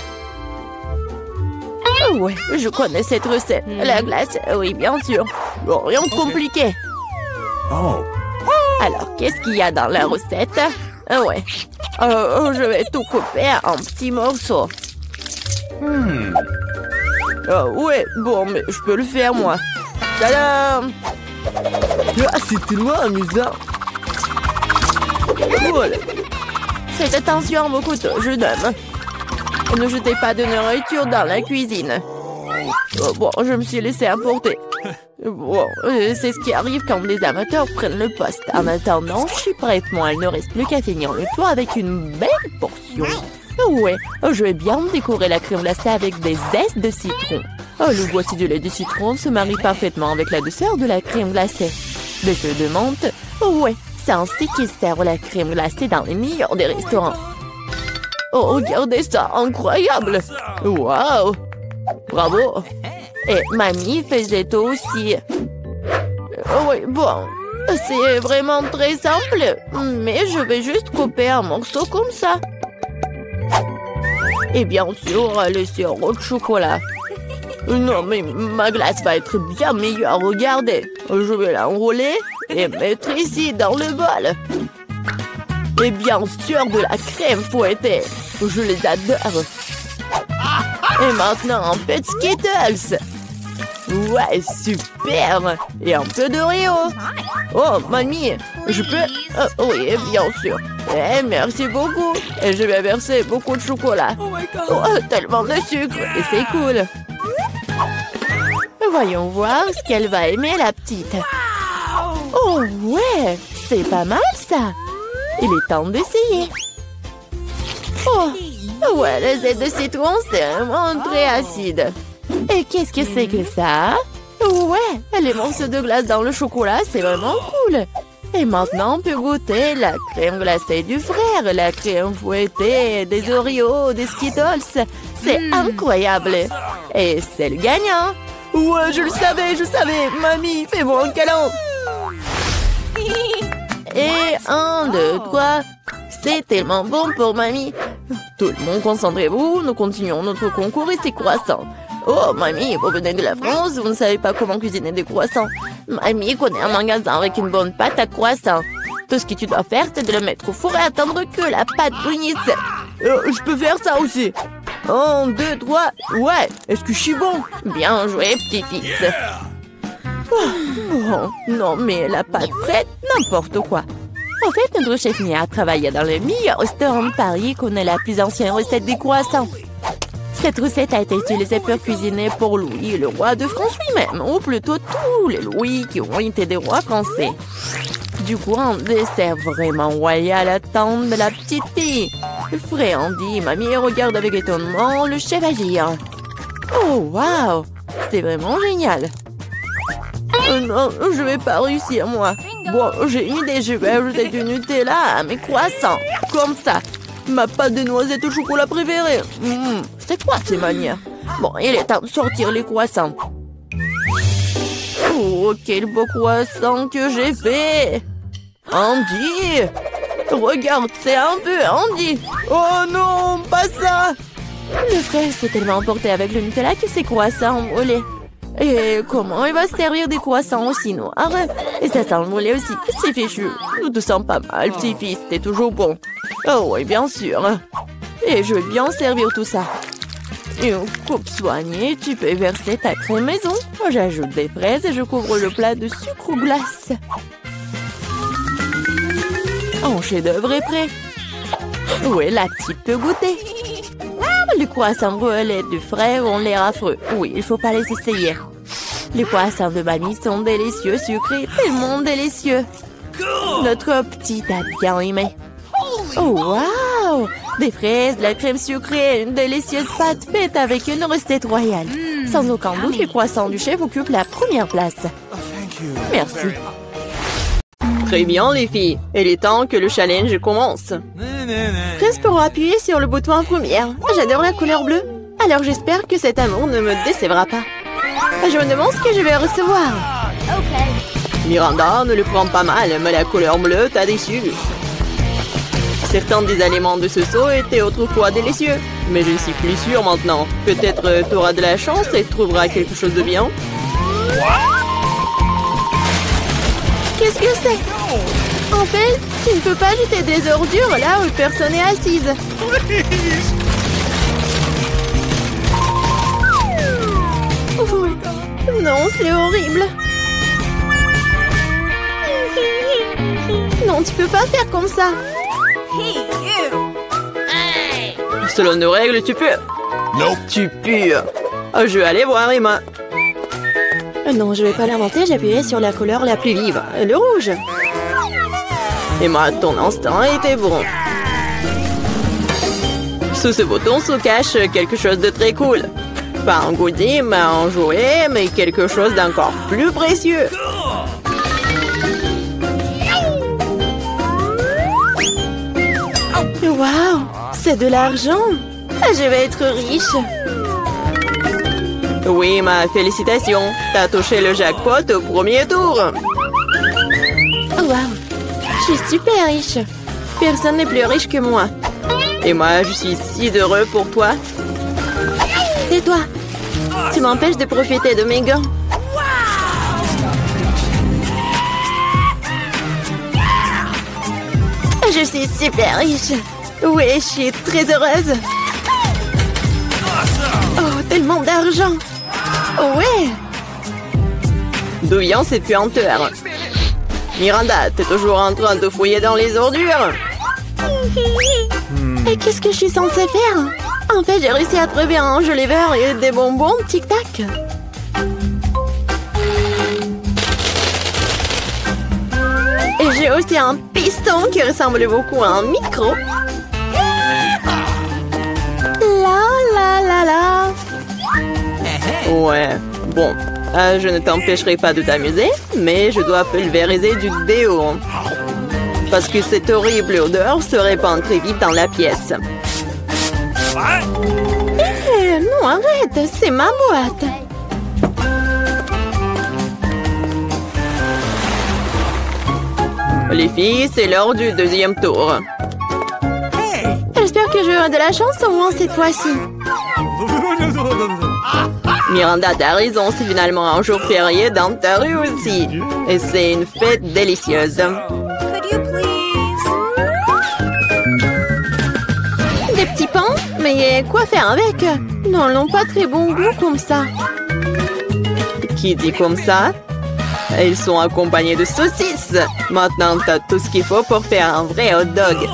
S2: Ouais, je connais cette recette. La glace, oui, bien sûr. Bon, rien de compliqué.
S1: Alors, qu'est-ce qu'il y a dans la recette?
S2: Ouais. Je vais tout couper en petits morceaux. Ouais, bon, mais je peux le faire, moi. Tadam! Ah, c'est tellement amusant. Voilà.
S1: Faites attention à vos couteaux, jeune homme. Ne jetez pas de nourriture dans la cuisine.
S2: Bon, je me suis laissé emporter.
S1: Bon, c'est ce qui arrive quand les amateurs prennent le poste. En attendant, je suis prête, moi. Il ne reste plus qu'à finir le tour avec une belle portion. Ouais, je vais bien décorer la crème glacée avec des zestes de citron. Le boîtier de lait de citron se marie parfaitement avec la douceur de la crème glacée. Des feuilles de menthe. Ouais, c'est ainsi qu'ils servent la crème glacée dans les meilleurs des restaurants.
S2: Oh, regardez ça, incroyable! Waouh! Bravo!
S1: Et mamie faisait tout aussi.
S2: Oui, bon, c'est vraiment très simple, mais je vais juste couper un morceau comme ça. Et bien sûr, le sirop de chocolat. Non, mais ma glace va être bien meilleure, regardez. Je vais l'enrouler et mettre ici dans le bol. Et bien sûr, de la crème fouettée. Je les adore. Et maintenant, un peu de Skittles. Ouais, super. Et un peu d'Oreo. Oh, mamie, je peux... oui, bien sûr. Eh, merci beaucoup. Et je vais verser beaucoup de chocolat. Oh, tellement de sucre. Et c'est cool.
S1: Voyons voir ce qu'elle va aimer, la petite. Oh, ouais, c'est pas mal, ça. Il est temps d'essayer.
S2: Oh, ouais, le zeste de citron, c'est vraiment très acide.
S1: Et qu'est-ce que c'est que ça?
S2: Ouais, les morceaux de glace dans le chocolat, c'est vraiment cool. Et maintenant, on peut goûter la crème glacée du frère, la crème fouettée, des Oreos, des Skittles. C'est incroyable. Et c'est le gagnant. Ouais, je le savais, je savais. Mamie, fais-moi un câlin. Et 1, 2, 3. C'est tellement bon pour mamie. Tout le monde, concentrez-vous. Nous continuons notre concours et c'est croissant.
S1: Oh, mamie, vous venez de la France, vous ne savez pas comment cuisiner des croissants. Mamie connaît un magasin avec une bonne pâte à croissant. Tout ce que tu dois faire, c'est de le mettre au four et attendre que la pâte brunisse. Je peux faire ça aussi. 1, 2, 3. Ouais, est-ce que je suis bon? Bien joué, petit-fils. Oh, non, mais la pâte prête, n'importe quoi. En fait, notre chef Mia travaille dans le meilleur restaurant de Paris qu'on ait la plus ancienne recette des croissants. Cette recette a été utilisée pour cuisiner pour Louis, le roi de France lui-même, ou plutôt tous les Louis qui ont été des rois français. Du coup, un dessert vraiment royal attend de la petite fille. Fréandie, mamie regarde avec étonnement le chef agir. Oh, waouh! C'est vraiment génial. Non, je vais pas réussir, moi. Bon, j'ai une idée, je vais ajouter du Nutella à mes croissants. Comme ça. Ma pâte de noisette au chocolat préférée. C'est quoi ces manières? Bon, il est temps de sortir les croissants. Oh, quel beau croissant que j'ai fait! Andy! Regarde, c'est un peu Andy! Oh non, pas ça! Le frère s'est tellement emporté avec le Nutella que ses croissants ont brûlé. Et comment il va se servir des croissants aussi noirs? Et ça sent le mollet aussi. C'est fichu. Nous te sens pas mal, petit-fils. T'es toujours bon. Oh oui, bien sûr. Et je vais bien servir tout ça. Une coupe soignée, tu peux verser ta crème maison. J'ajoute des fraises et je couvre le plat de sucre ou glace. Un chef-d'œuvre est prêt. Oui, la petite peut goûter. Les croissants brûlés du frère ont l'air affreux. Oui, il faut pas les essayer. Les croissants de mamie sont délicieux, sucrés, tellement délicieux. Notre petite a bien aimé. Oh, waouh! Des fraises, de la crème sucrée, une délicieuse pâte faite avec une recette royale. Sans aucun doute, les croissants du chef occupent la première place. Merci.
S2: Très bien, les filles. Il est temps que le challenge commence.
S1: Presse pour appuyer sur le bouton en première. J'adore la couleur bleue. Alors j'espère que cet amour ne me décevra pas. Je me demande ce que je vais recevoir.
S2: Miranda, ne le prends pas mal, mais la couleur bleue t'a déçu. Certains des aliments de ce seau étaient autrefois délicieux, mais je ne suis plus sûre maintenant. Peut-être t'auras de la chance et trouveras quelque chose de bien.
S1: Qu'est-ce que c'est? En fait, tu ne peux pas jeter des ordures là où personne n'est assise. Oh, non, c'est horrible. Non, tu peux pas faire comme ça.
S2: Selon nos règles, tu peux.
S3: Nope.
S2: Tu pues. Oh, je vais aller voir Emma.
S1: Non, je vais pas l'inventer, j'appuyais sur la couleur la plus vive, le rouge.
S2: Emma, ton instinct était bon. Sous ce bouton se cache quelque chose de très cool. Pas un goodie, mais un jouet, mais quelque chose d'encore plus précieux.
S1: Waouh, c'est de l'argent. Je vais être riche.
S2: Oui, Emma, félicitations. T'as touché le jackpot au premier tour.
S1: Waouh, je suis super riche. Personne n'est plus riche que moi.
S2: Et moi, je suis si heureux pour toi.
S1: Tais-toi. Tu m'empêches de profiter de mes gants. Je suis super riche. Oui, je suis très heureuse. Oh, tellement d'argent. Oh, ouais.
S2: D'où vient cette puanteur? Miranda, t'es toujours en train de fouiller dans les ordures?
S1: Et qu'est-ce que je suis censée faire? En fait, j'ai réussi à trouver un gelé vert et des bonbons tic-tac. Et j'ai aussi un piston qui ressemble beaucoup à un micro. La la la la.
S2: Ouais, bon. Je ne t'empêcherai pas de t'amuser, mais je dois pulvériser du déo. Parce que cette horrible odeur se répand très vite dans la pièce.
S1: Non, arrête, c'est ma boîte.
S2: Les filles, c'est l'heure du deuxième tour.
S1: J'espère que j'aurai de la chance au moins cette fois-ci.
S2: Miranda, t'as raison, c'est finalement un jour férié dans ta rue aussi. Et c'est une fête délicieuse.
S3: Could you please?
S1: Des petits pains? Mais quoi faire avec? Non, ils n'ont pas très bon goût comme ça.
S2: Qui dit comme ça? Ils sont accompagnés de saucisses. Maintenant, t'as tout ce qu'il faut pour faire un vrai hot dog.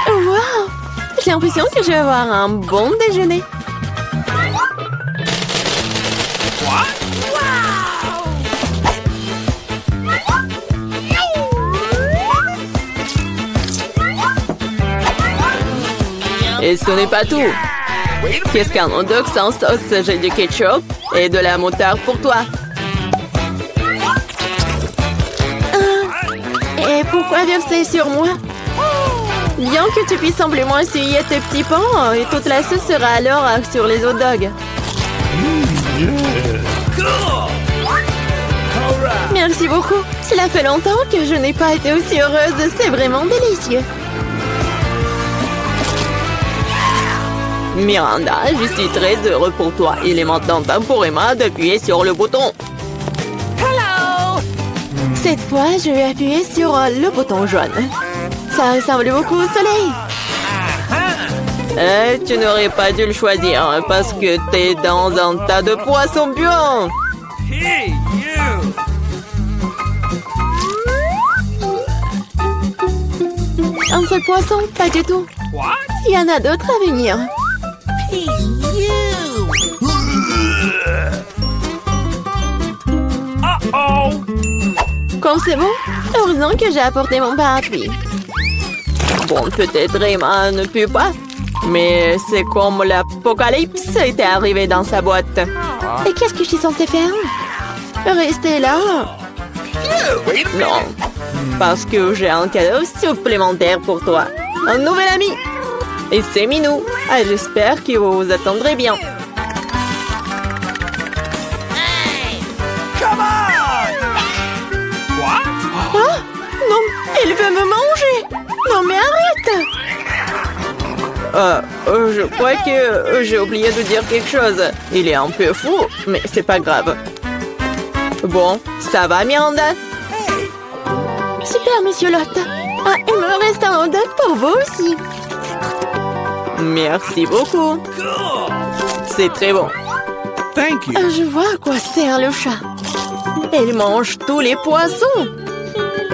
S1: Wow! J'ai l'impression que je vais avoir un bon déjeuner.
S2: Et ce n'est pas tout. Qu'est-ce qu'un hot dog sans sauce? J'ai du ketchup et de la moutarde pour toi.
S1: Et pourquoi verser sur moi? Bien que tu puisses simplement essuyer tes petits pains, et toute la sauce sera alors sur les hot dogs. Merci beaucoup. Cela fait longtemps que je n'ai pas été aussi heureuse. C'est vraiment délicieux.
S2: Miranda, je suis très heureux pour toi. Il est maintenant temps pour Emma d'appuyer sur le bouton.
S1: Cette fois, je vais appuyer sur le bouton jaune. Ça ressemble beaucoup au soleil.
S2: Tu n'aurais pas dû le choisir parce que t'es dans un tas de poissons puants.
S1: Un seul poisson? Pas du tout. Il y en a d'autres à venir. Comme c'est bon, heureusement que j'ai apporté mon parapluie.
S2: Bon, peut-être Emma ne peut pas, mais c'est comme l'apocalypse était arrivé dans sa boîte.
S1: Et qu'est-ce que je suis censée faire? Rester là?
S2: Non, parce que j'ai un cadeau supplémentaire pour toi. Un nouvel ami. Et c'est Minou. Ah, j'espère que vous vous attendrez bien.
S1: Oh, non, il veut me manger. Non, mais arrête.
S2: Je crois que j'ai oublié de dire quelque chose. Il est un peu fou, mais c'est pas grave. Bon, ça va, Miranda?
S1: Super, monsieur Lotte. Ah, il me reste un hot dog pour vous aussi.
S2: Merci beaucoup. C'est très bon.
S4: Thank you.
S1: Je vois à quoi sert le chat.
S2: Elle mange tous les poissons.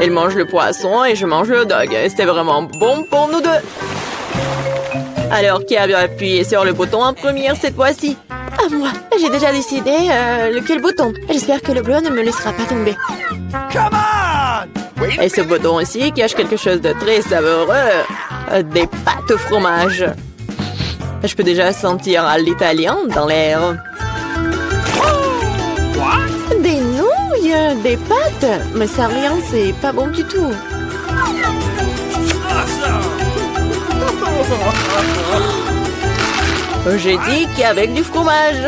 S2: Elle mange le poisson et je mange le dog. C'était vraiment bon pour nous deux. Alors, qui a appuyé sur le bouton en première cette fois-ci?
S1: À moi, j'ai déjà décidé lequel bouton. J'espère que le bleu ne me laissera pas tomber.
S2: Et ce bouton ici cache quelque chose de très savoureux. Des pâtes au fromage. Je peux déjà sentir l'italien dans l'air.
S1: Des nouilles, des pâtes. Mais ça rien, c'est pas bon du tout.
S2: J'ai dit qu'avec du fromage.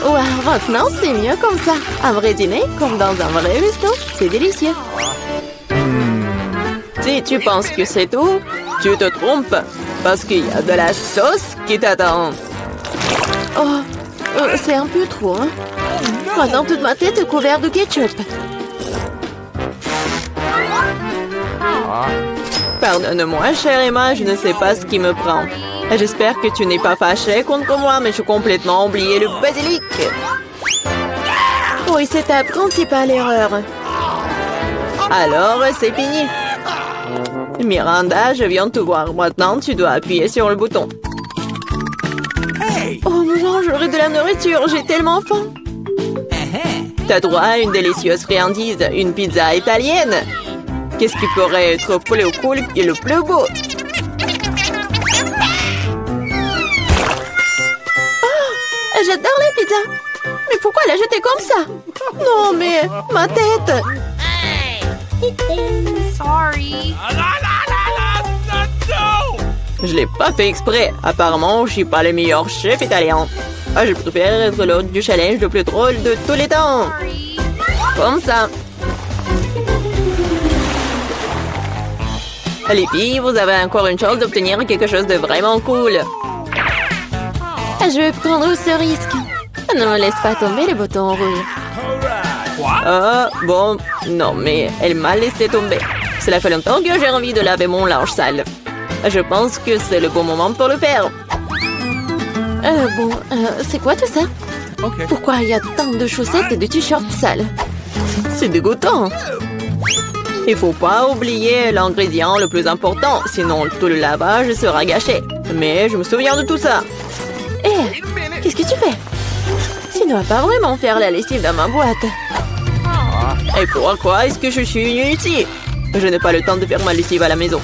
S1: Wow, maintenant c'est mieux comme ça. Un vrai dîner, comme dans un vrai resto. C'est délicieux.
S2: Si tu penses que c'est tout, tu te trompes. Parce qu'il y a de la sauce qui t'attend.
S1: Oh, c'est un peu trop, hein. Maintenant toute ma tête est couverte de ketchup.
S2: Pardonne-moi, chère Emma, je ne sais pas ce qui me prend. J'espère que tu n'es pas fâchée contre moi, mais j'ai complètement oublié le basilic.
S1: Oui, c'est ta principale erreur.
S2: Alors, c'est fini. Miranda, je viens de te voir. Maintenant, tu dois appuyer sur le bouton.
S1: Oh non, j'aurai de la nourriture, j'ai tellement faim.
S2: T'as droit à une délicieuse friandise, une pizza italienne. Qu'est-ce qui pourrait être plus cool et le plus beau?
S1: Oh, j'adore la pizza. Mais pourquoi la jeter comme ça? Non, mais ma tête.
S3: Sorry.
S2: Je l'ai pas fait exprès. Apparemment, je suis pas le meilleur chef italien. Ah, je préfère être l'hôte du challenge le plus drôle de tous les temps. Comme ça. Les filles, vous avez encore une chance d'obtenir quelque chose de vraiment cool.
S1: Je vais prendre ce risque. Ne me laisse pas tomber les boutons rouges.
S2: Bon, non, mais elle m'a laissé tomber. Cela fait longtemps que j'ai envie de laver mon linge sale. Je pense que c'est le bon moment pour le faire.
S1: C'est quoi tout ça? Pourquoi il y a tant de chaussettes et de t-shirts sales?
S2: C'est dégoûtant. Il faut pas oublier l'ingrédient le plus important, sinon tout le lavage sera gâché. Mais je me souviens de tout ça.
S1: Hé, qu'est-ce que tu fais? Tu ne vas pas vraiment faire la lessive dans ma boîte.
S2: Et pourquoi est-ce que je suis venue ici? Je n'ai pas le temps de faire ma lessive à la maison.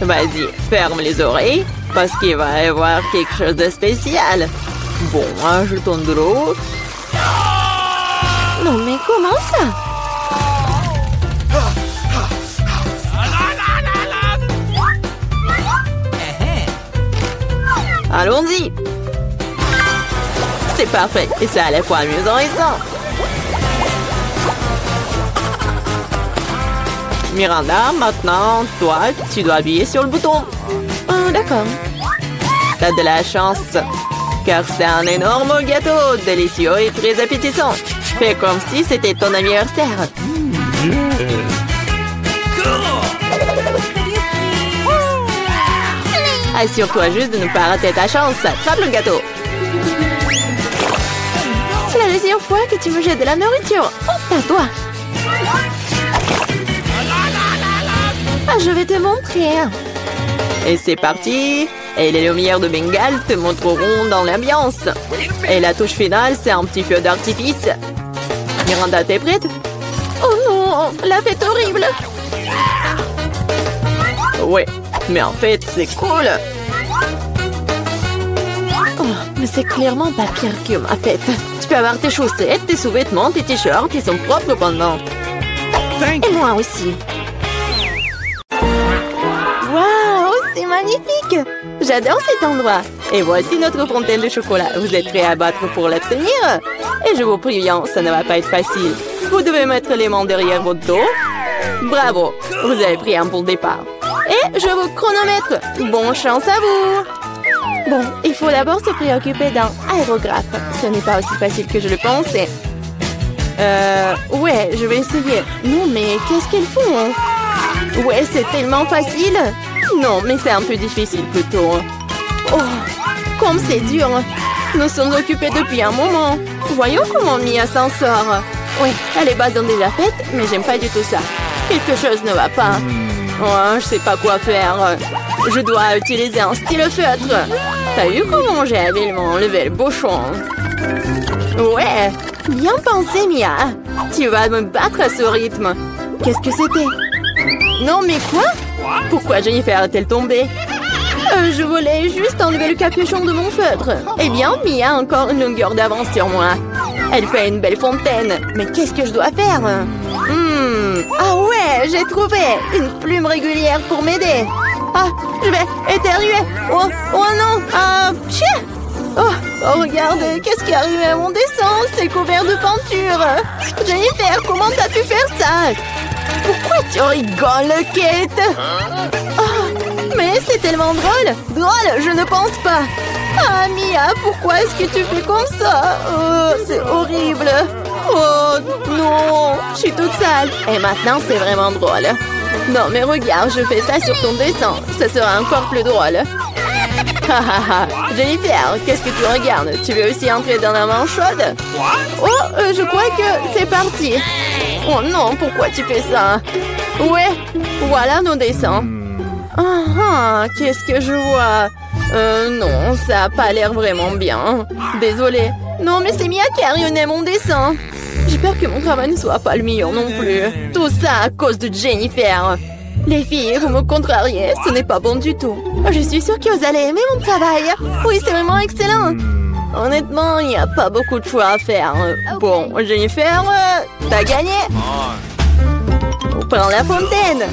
S2: Vas-y, ferme les oreilles, parce qu'il va y avoir quelque chose de spécial. Bon, un jeton de l'eau.
S1: Non, mais comment ça?
S2: Allons-y. C'est parfait, et c'est à la fois amusant et sain. Miranda, maintenant, toi, tu dois appuyer sur le bouton.
S1: D'accord.
S2: T'as de la chance, car c'est un énorme gâteau, délicieux et très appétissant. Fais comme si c'était ton anniversaire. Assure-toi juste de ne pas rater ta chance. Attrape le gâteau.
S1: C'est la deuxième fois que tu me jettes de la nourriture. Oh, à toi. Je vais te montrer.
S2: Et c'est parti. Et les lumières de Bengale te montreront dans l'ambiance. Et la touche finale, c'est un petit feu d'artifice. Miranda, t'es prête?
S1: Oh non, la fête horrible.
S2: Ouais, mais en fait, c'est cool.
S1: Oh, mais c'est clairement pas pire que ma fête. Tu peux avoir tes chaussettes, tes sous-vêtements, tes t-shirts, ils sont propres pendant. Et moi aussi. Waouh, c'est magnifique. J'adore cet endroit.
S2: Et voici notre fontaine de chocolat. Vous êtes prêts à battre pour l'obtenir? Et je vous préviens, ça ne va pas être facile. Vous devez mettre les mains derrière votre dos. Bravo, vous avez pris un bon départ.
S1: Et je vous chronomètre. Bonne chance à vous. Bon, il faut d'abord se préoccuper d'un aérographe. Ce n'est pas aussi facile que je le pensais. Ouais, je vais essayer. Non, mais qu'est-ce qu'elles font? Ouais, c'est tellement facile. Non, mais c'est un peu difficile plutôt. Oh, comme c'est dur. Nous sommes occupés depuis un moment. Voyons comment Mia s'en sort. Oui, les bases ont déjà faites, mais j'aime pas du tout ça. Quelque chose ne va pas. Oh, je sais pas quoi faire. Je dois utiliser un stylo-feutre. T'as vu comment j'ai habilement enlevé le bouchon? Ouais, bien pensé, Mia. Tu vas me battre à ce rythme. Qu'est-ce que c'était? Non, mais quoi? Pourquoi Jennifer est-elle tombée? Je voulais juste enlever le capuchon de mon feutre. Eh bien, Mia a encore une longueur d'avance sur moi. Elle fait une belle fontaine. Mais qu'est-ce que je dois faire? Ah ouais, j'ai trouvé une plume régulière pour m'aider. Ah, je vais éternuer. Oh non. Chien. Oh, regarde, qu'est-ce qui est arrivé à mon dessin? C'est couvert de peinture. Jennifer, comment t'as pu faire ça? Pourquoi tu rigoles, Kate? Oh, mais c'est tellement drôle. Drôle, je ne pense pas. Ah, Mia, pourquoi est-ce que tu fais comme ça? Oh, c'est horrible. Oh, non, je suis toute sale. Et maintenant, c'est vraiment drôle. Non, mais regarde, je fais ça sur ton dessin. Ça sera encore plus drôle. Jennifer, qu'est-ce que tu regardes? Tu veux aussi entrer dans la main chaude? Oh, je crois que c'est parti. Oh non, pourquoi tu fais ça? Ouais, voilà nos dessins. Qu'est-ce que je vois? Non, ça a pas l'air vraiment bien. Désolée. Non, mais c'est Mia qui a ruiné mon dessin. J'ai peur que mon travail ne soit pas le meilleur non plus. Tout ça à cause de Jennifer. Les filles, vous me contrariez, ce n'est pas bon du tout. Je suis sûre que vous allez aimer mon travail. Oui, c'est vraiment excellent. Honnêtement, il n'y a pas beaucoup de choix à faire. Bon, Jennifer, t'as gagné. Prends la fontaine.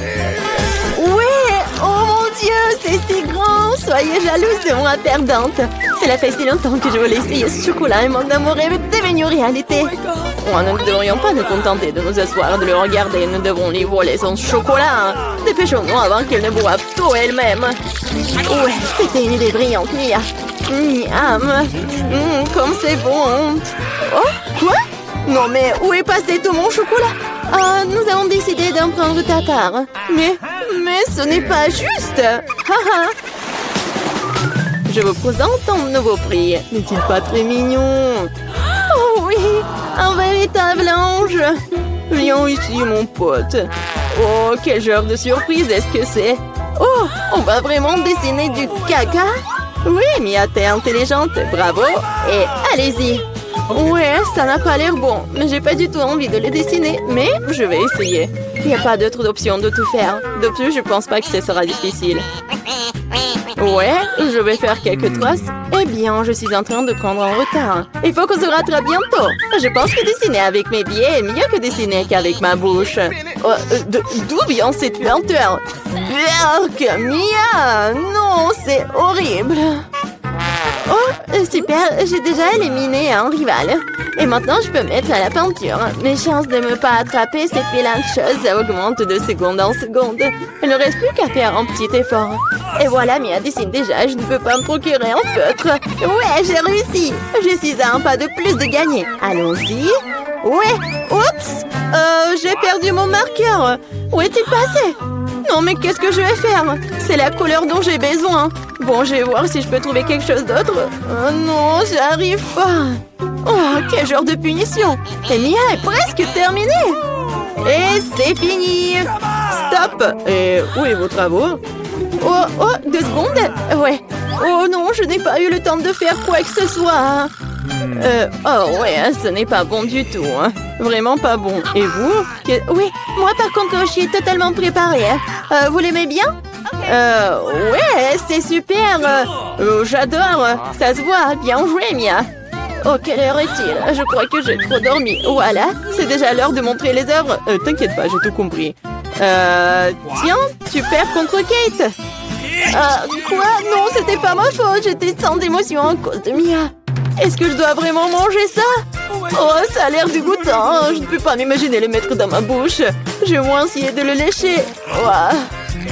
S1: Ouais, oh mon Dieu, c'est si grand. Soyez jalouse de moi, perdante. Cela fait si longtemps que je voulais essayer ce chocolat et mon amour est devenu une réalité.
S2: Oh, nous ne devrions pas nous contenter de nous asseoir et de le regarder. Nous devons lui voler son chocolat. Dépêchons-nous avant qu'elle ne boive tout elle-même.
S1: Ouais, c'était une idée brillante, Mia. Miam. Comme c'est bon. Oh, quoi? Non mais où est passé tout mon chocolat? Nous avons décidé d'en prendre ta part. Mais ce n'est pas juste. Haha.
S2: Je vous présente ton nouveau prix. N'est-il pas très mignon?
S1: Oh oui, un véritable ange.
S2: Viens ici, mon pote. Oh, quel genre de surprise est-ce que c'est?
S1: Oh, on va vraiment dessiner du caca?
S2: Oui, Mia, t'es intelligente. Bravo. Et allez-y.
S1: Ouais, ça n'a pas l'air bon, mais j'ai pas du tout envie de le dessiner, mais
S2: je vais essayer. Il n'y a pas d'autre option de tout faire. De plus, je pense pas que ce sera difficile. Ouais, je vais faire quelques traces. Eh bien, je suis en train de prendre un retard. Il faut qu'on se rattrape bientôt. Je pense que dessiner avec mes pieds est mieux que dessiner qu'avec ma bouche.
S1: D'où vient cette lenteur? Berk, Mia! Non, c'est horrible. Oh, super, j'ai déjà éliminé un rival. Et maintenant, je peux mettre à la peinture. Mes chances de ne pas attraper cette vilaine chose augmentent de seconde en seconde. Il ne reste plus qu'à faire un petit effort. Et voilà, Mia dessine déjà, je ne peux pas me procurer un feutre. Ouais, j'ai réussi. Je suis à un pas de plus de gagner. Allons-y. Ouais, oups, j'ai perdu mon marqueur. Où est-il passé? Non, mais qu'est-ce que je vais faire? C'est la couleur dont j'ai besoin. Bon, je vais voir si je peux trouver quelque chose d'autre. Oh non, j'arrive pas. Oh, quel genre de punition. Et Mia est presque terminée. Et c'est fini. Stop.
S2: Et où est vos travaux?
S1: Oh, 2 secondes. Ouais. Oh non, je n'ai pas eu le temps de faire quoi que ce soit.
S2: Oh ouais, ce n'est pas bon du tout. Hein. Vraiment pas bon. Et vous?
S1: Oui, moi par contre, je suis totalement préparée. Vous l'aimez bien? Ouais, c'est super.
S2: J'adore. Ça se voit. Bien joué, Mia.
S1: Oh, quelle heure est-il? Je crois que j'ai trop dormi. Voilà, c'est déjà l'heure de montrer les œuvres.
S2: T'inquiète pas, j'ai tout compris.
S1: Tiens, tu perds contre Kate. Quoi? Non, c'était pas ma faute. J'étais sans émotion à cause de Mia. Est-ce que je dois vraiment manger ça? Oh, ça a l'air dégoûtant. Je ne peux pas m'imaginer le mettre dans ma bouche. Je vais au moins essayer de le lécher.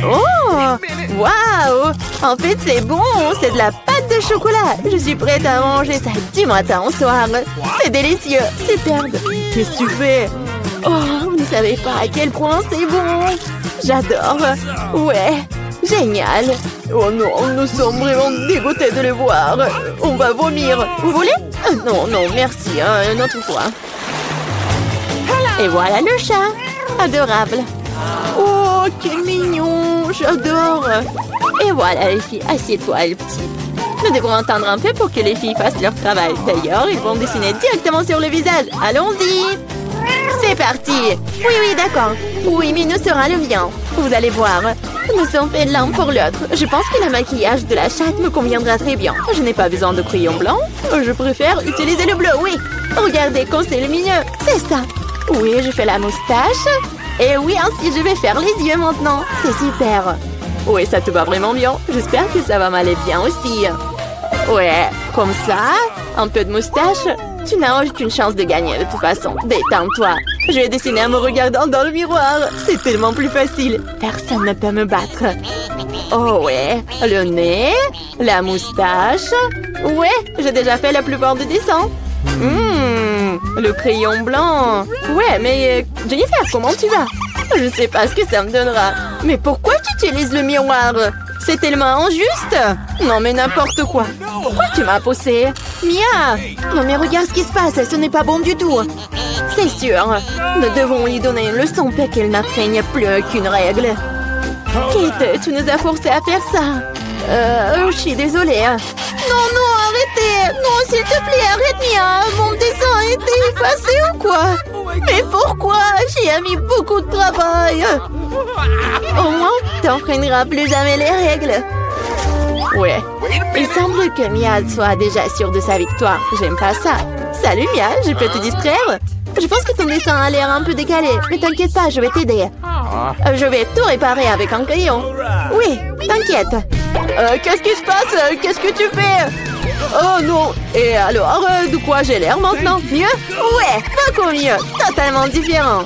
S1: Oh, waouh! En fait, c'est bon. C'est de la pâte de chocolat. Je suis prête à manger ça du matin au soir. C'est délicieux. Superbe.
S2: Qu'est-ce que tu fais?
S1: Oh, vous ne savez pas à quel point c'est bon. J'adore. Ouais. Génial.
S2: Oh non, nous sommes vraiment dégoûtés de le voir. On va vomir.
S1: Vous voulez?
S2: Non, merci. Une autre fois.
S1: Et voilà le chat. Adorable. Oh, quel mignon. J'adore.
S2: Et voilà les filles. Assieds-toi, les petits. Nous devrons attendre un peu pour que les filles fassent leur travail. D'ailleurs, ils vont dessiner directement sur le visage. Allons-y.
S1: C'est parti. Oui, d'accord. Oui, mais nous sera le mien. Vous allez voir. Nous sommes faits l'un pour l'autre. Je pense que le maquillage de la chatte me conviendra très bien.
S2: Je n'ai pas besoin de crayon blanc.
S1: Je préfère utiliser le bleu, oui. Regardez comme c'est lumineux. C'est ça. Oui, je fais la moustache. Et oui, ainsi je vais faire les yeux maintenant. C'est super.
S2: Oui, ça te va vraiment bien. J'espère que ça va m'aller bien aussi.
S1: Ouais, comme ça. Un peu de moustache. Tu n'as aucune chance de gagner de toute façon. Détends-toi. Je vais dessiner en me regardant dans le miroir. C'est tellement plus facile. Personne ne peut me battre. Oh ouais. Le nez. La moustache. Ouais, j'ai déjà fait la plupart des dessins. Le crayon blanc. Ouais, mais Jennifer, comment tu vas? Je sais pas ce que ça me donnera. Mais pourquoi tu utilises le miroir? C'est tellement injuste. Non, mais n'importe quoi. Pourquoi tu m'as poussé? Mia! Non, mais regarde ce qui se passe. Ce n'est pas bon du tout. C'est sûr. Nous devons lui donner une leçon pour qu'elle n'atteigne plus aucune règle. Kate, tu nous as forcé à faire ça. Je suis désolée. Non, arrêtez. Non, s'il te plaît, arrête, Mia. Mon dessin a été effacé ou quoi? Mais pourquoi? J'y ai mis beaucoup de travail. Au moins, tu n'enfreindras plus jamais les règles. Ouais. Il semble que Mia soit déjà sûre de sa victoire. J'aime pas ça. Salut Mia, je peux te distraire? Je pense que ton dessin a l'air un peu décalé. Mais t'inquiète pas, je vais t'aider. Je vais tout réparer avec un crayon. Oui, t'inquiète. Qu'est-ce qui se passe? Qu'est-ce que tu fais?
S2: Oh non! Et alors, de quoi j'ai l'air maintenant? Mieux? Ouais, beaucoup mieux. Totalement différent.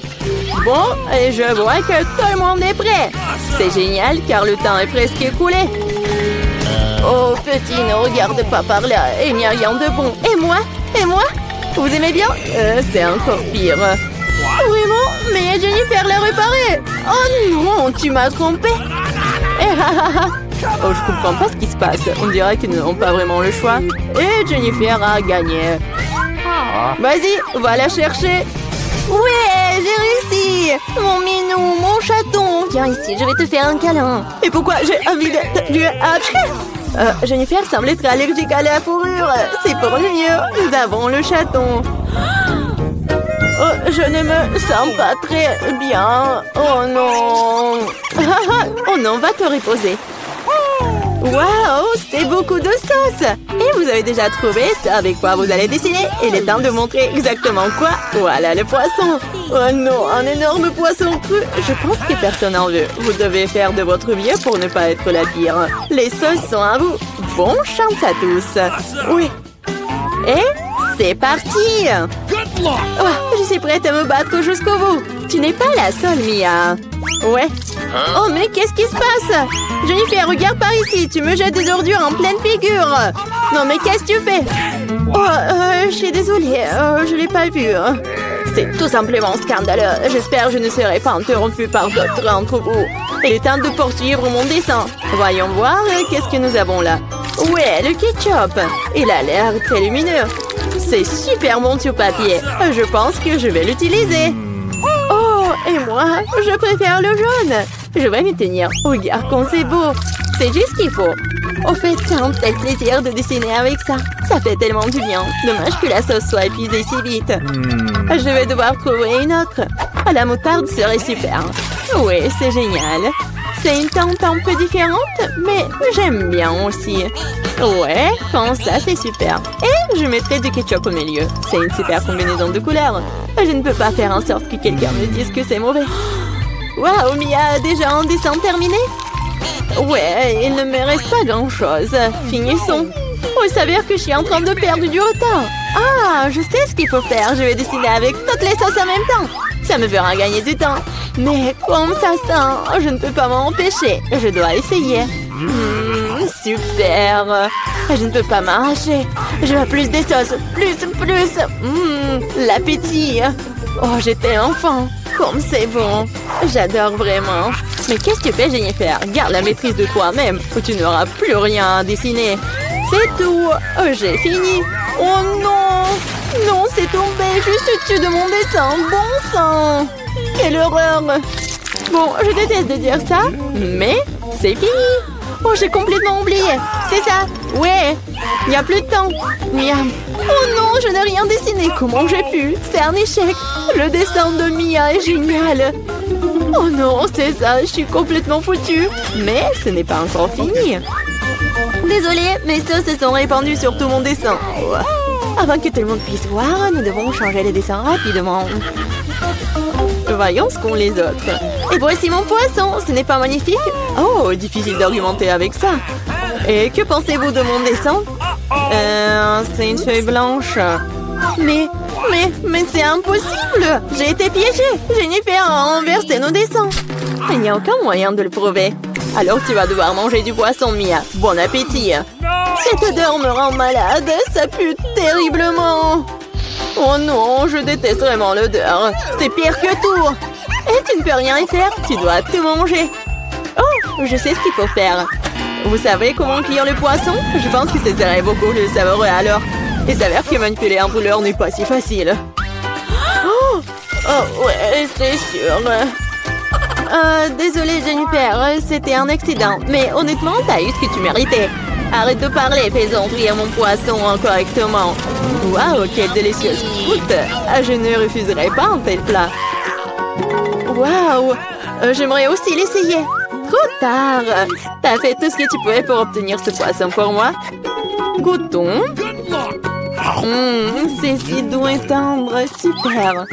S2: Bon, et je vois que tout le monde est prêt. C'est génial car le temps est presque écoulé. Oh, petit, ne regarde pas par là. Il n'y a rien de bon. Et moi? Et moi? Vous aimez bien? C'est encore pire. Vraiment? Mais Jennifer l'a réparé. Oh non, tu m'as trompé. Oh, je comprends pas ce qui se passe. On dirait qu'ils n'ont pas vraiment le choix. Et Jennifer a gagné. Vas-y, va la chercher. Ouais, j'ai réussi. Mon minou, mon chaton. Viens ici, je vais te faire un câlin. Et pourquoi j'ai envie de... Jennifer semble être allergique à la fourrure. C'est pour le mieux. Nous avons le chaton. Oh, je ne me sens pas très bien. Oh non. Oh non, va te reposer. Waouh, c'est beaucoup de sauce. Et vous avez déjà trouvé ce avec quoi vous allez dessiner. Il est temps de montrer exactement quoi. Voilà le poisson. Oh non, un énorme poisson cru. Je pense que personne en veut. Vous devez faire de votre mieux pour ne pas être la pire. Les sauces sont à vous. Bonne chance à tous. Oui. Et c'est parti. Oh, je suis prête à me battre jusqu'au bout. Tu n'es pas la seule, Mia. Ouais. Oh, mais qu'est-ce qui se passe? Jennifer, regarde par ici. Tu me jettes des ordures en pleine figure. Non, mais qu'est-ce que tu fais? Oh, je suis désolée. Je l'ai pas vu. C'est tout simplement scandaleux. J'espère que je ne serai pas interrompue par d'autres d'entre vous. Il est temps de poursuivre mon dessin. Voyons voir qu'est-ce que nous avons là. Ouais, le ketchup. Il a l'air très lumineux. C'est super bon sur papier. Je pense que je vais l'utiliser. Oh, et moi, je préfère le jaune. Je vais m'y tenir. Regarde comme c'est beau. C'est juste ce qu'il faut. Au fait, c'est un tel plaisir de dessiner avec ça. Ça fait tellement du bien. Dommage que la sauce soit épuisée si vite. Je vais devoir trouver une autre. La moutarde serait super. Oui, c'est génial. C'est une teinte un peu différente, mais j'aime bien aussi. Ouais, comme ça, c'est super. Et je mettrai du ketchup au milieu. C'est une super combinaison de couleurs. Je ne peux pas faire en sorte que quelqu'un me dise que c'est mauvais. Waouh, Mia, déjà un dessin terminé? Ouais, il ne me reste pas grand-chose. Finissons. Oh, il s'avère que je suis en train de perdre du retard. Ah, je sais ce qu'il faut faire. Je vais dessiner avec toutes les sauces en même temps. Ça me fera gagner du temps. Mais comme ça sent, je ne peux pas m'en empêcher. Je dois essayer. Super. Je ne peux pas m'arracher. Je veux plus des sauces. Plus. L'appétit. Oh, j'ai tellement faim. Comme c'est bon. J'adore vraiment. Mais qu'est-ce que tu fais, Jennifer? Garde la maîtrise de toi-même ou tu n'auras plus rien à dessiner. C'est tout. J'ai fini. Oh non. Non, c'est tombé juste au-dessus de mon dessin. Bon sang. Quelle horreur. Bon, je déteste de dire ça, mais c'est fini. Oh, j'ai complètement oublié. C'est ça. Ouais. Il n'y a plus de temps. Miam. Oh non, je n'ai rien dessiné. Comment j'ai pu? C'est un échec. Le dessin de Mia est génial. Oh non, c'est ça. Je suis complètement foutue. Mais ce n'est pas encore fini. Désolée, mes sauces se sont répandues sur tout mon dessin. Avant que tout le monde puisse voir, nous devons changer les dessins rapidement. Voyons ce qu'ont les autres. Et voici mon poisson. Ce n'est pas magnifique? Oh, difficile d'argumenter avec ça. Et que pensez-vous de mon dessin? C'est une feuille blanche. Mais c'est impossible. J'ai été piégée. Jennifer a renversé nos dessins. Il n'y a aucun moyen de le prouver. Alors tu vas devoir manger du poisson, Mia. Bon appétit. Cette odeur me rend malade. Ça pue terriblement. Oh non, je déteste vraiment l'odeur. C'est pire que tout. Et tu ne peux rien y faire. Tu dois tout manger. Oh, je sais ce qu'il faut faire. Vous savez comment cuire le poisson? Je pense que ce serait beaucoup plus savoureux alors. Il s'avère que manipuler un brûleur n'est pas si facile. Oh ouais, c'est sûr. Désolée Jennifer, c'était un accident. Mais honnêtement, t'as eu ce que tu méritais. Arrête de parler, faisons cuire mon poisson correctement. Waouh, quelle délicieuse croûte. Je ne refuserai pas un tel plat. Waouh, j'aimerais aussi l'essayer. Trop tard. T'as fait tout ce que tu pouvais pour obtenir ce poisson pour moi. Goûtons. C'est si doux et tendre. Super.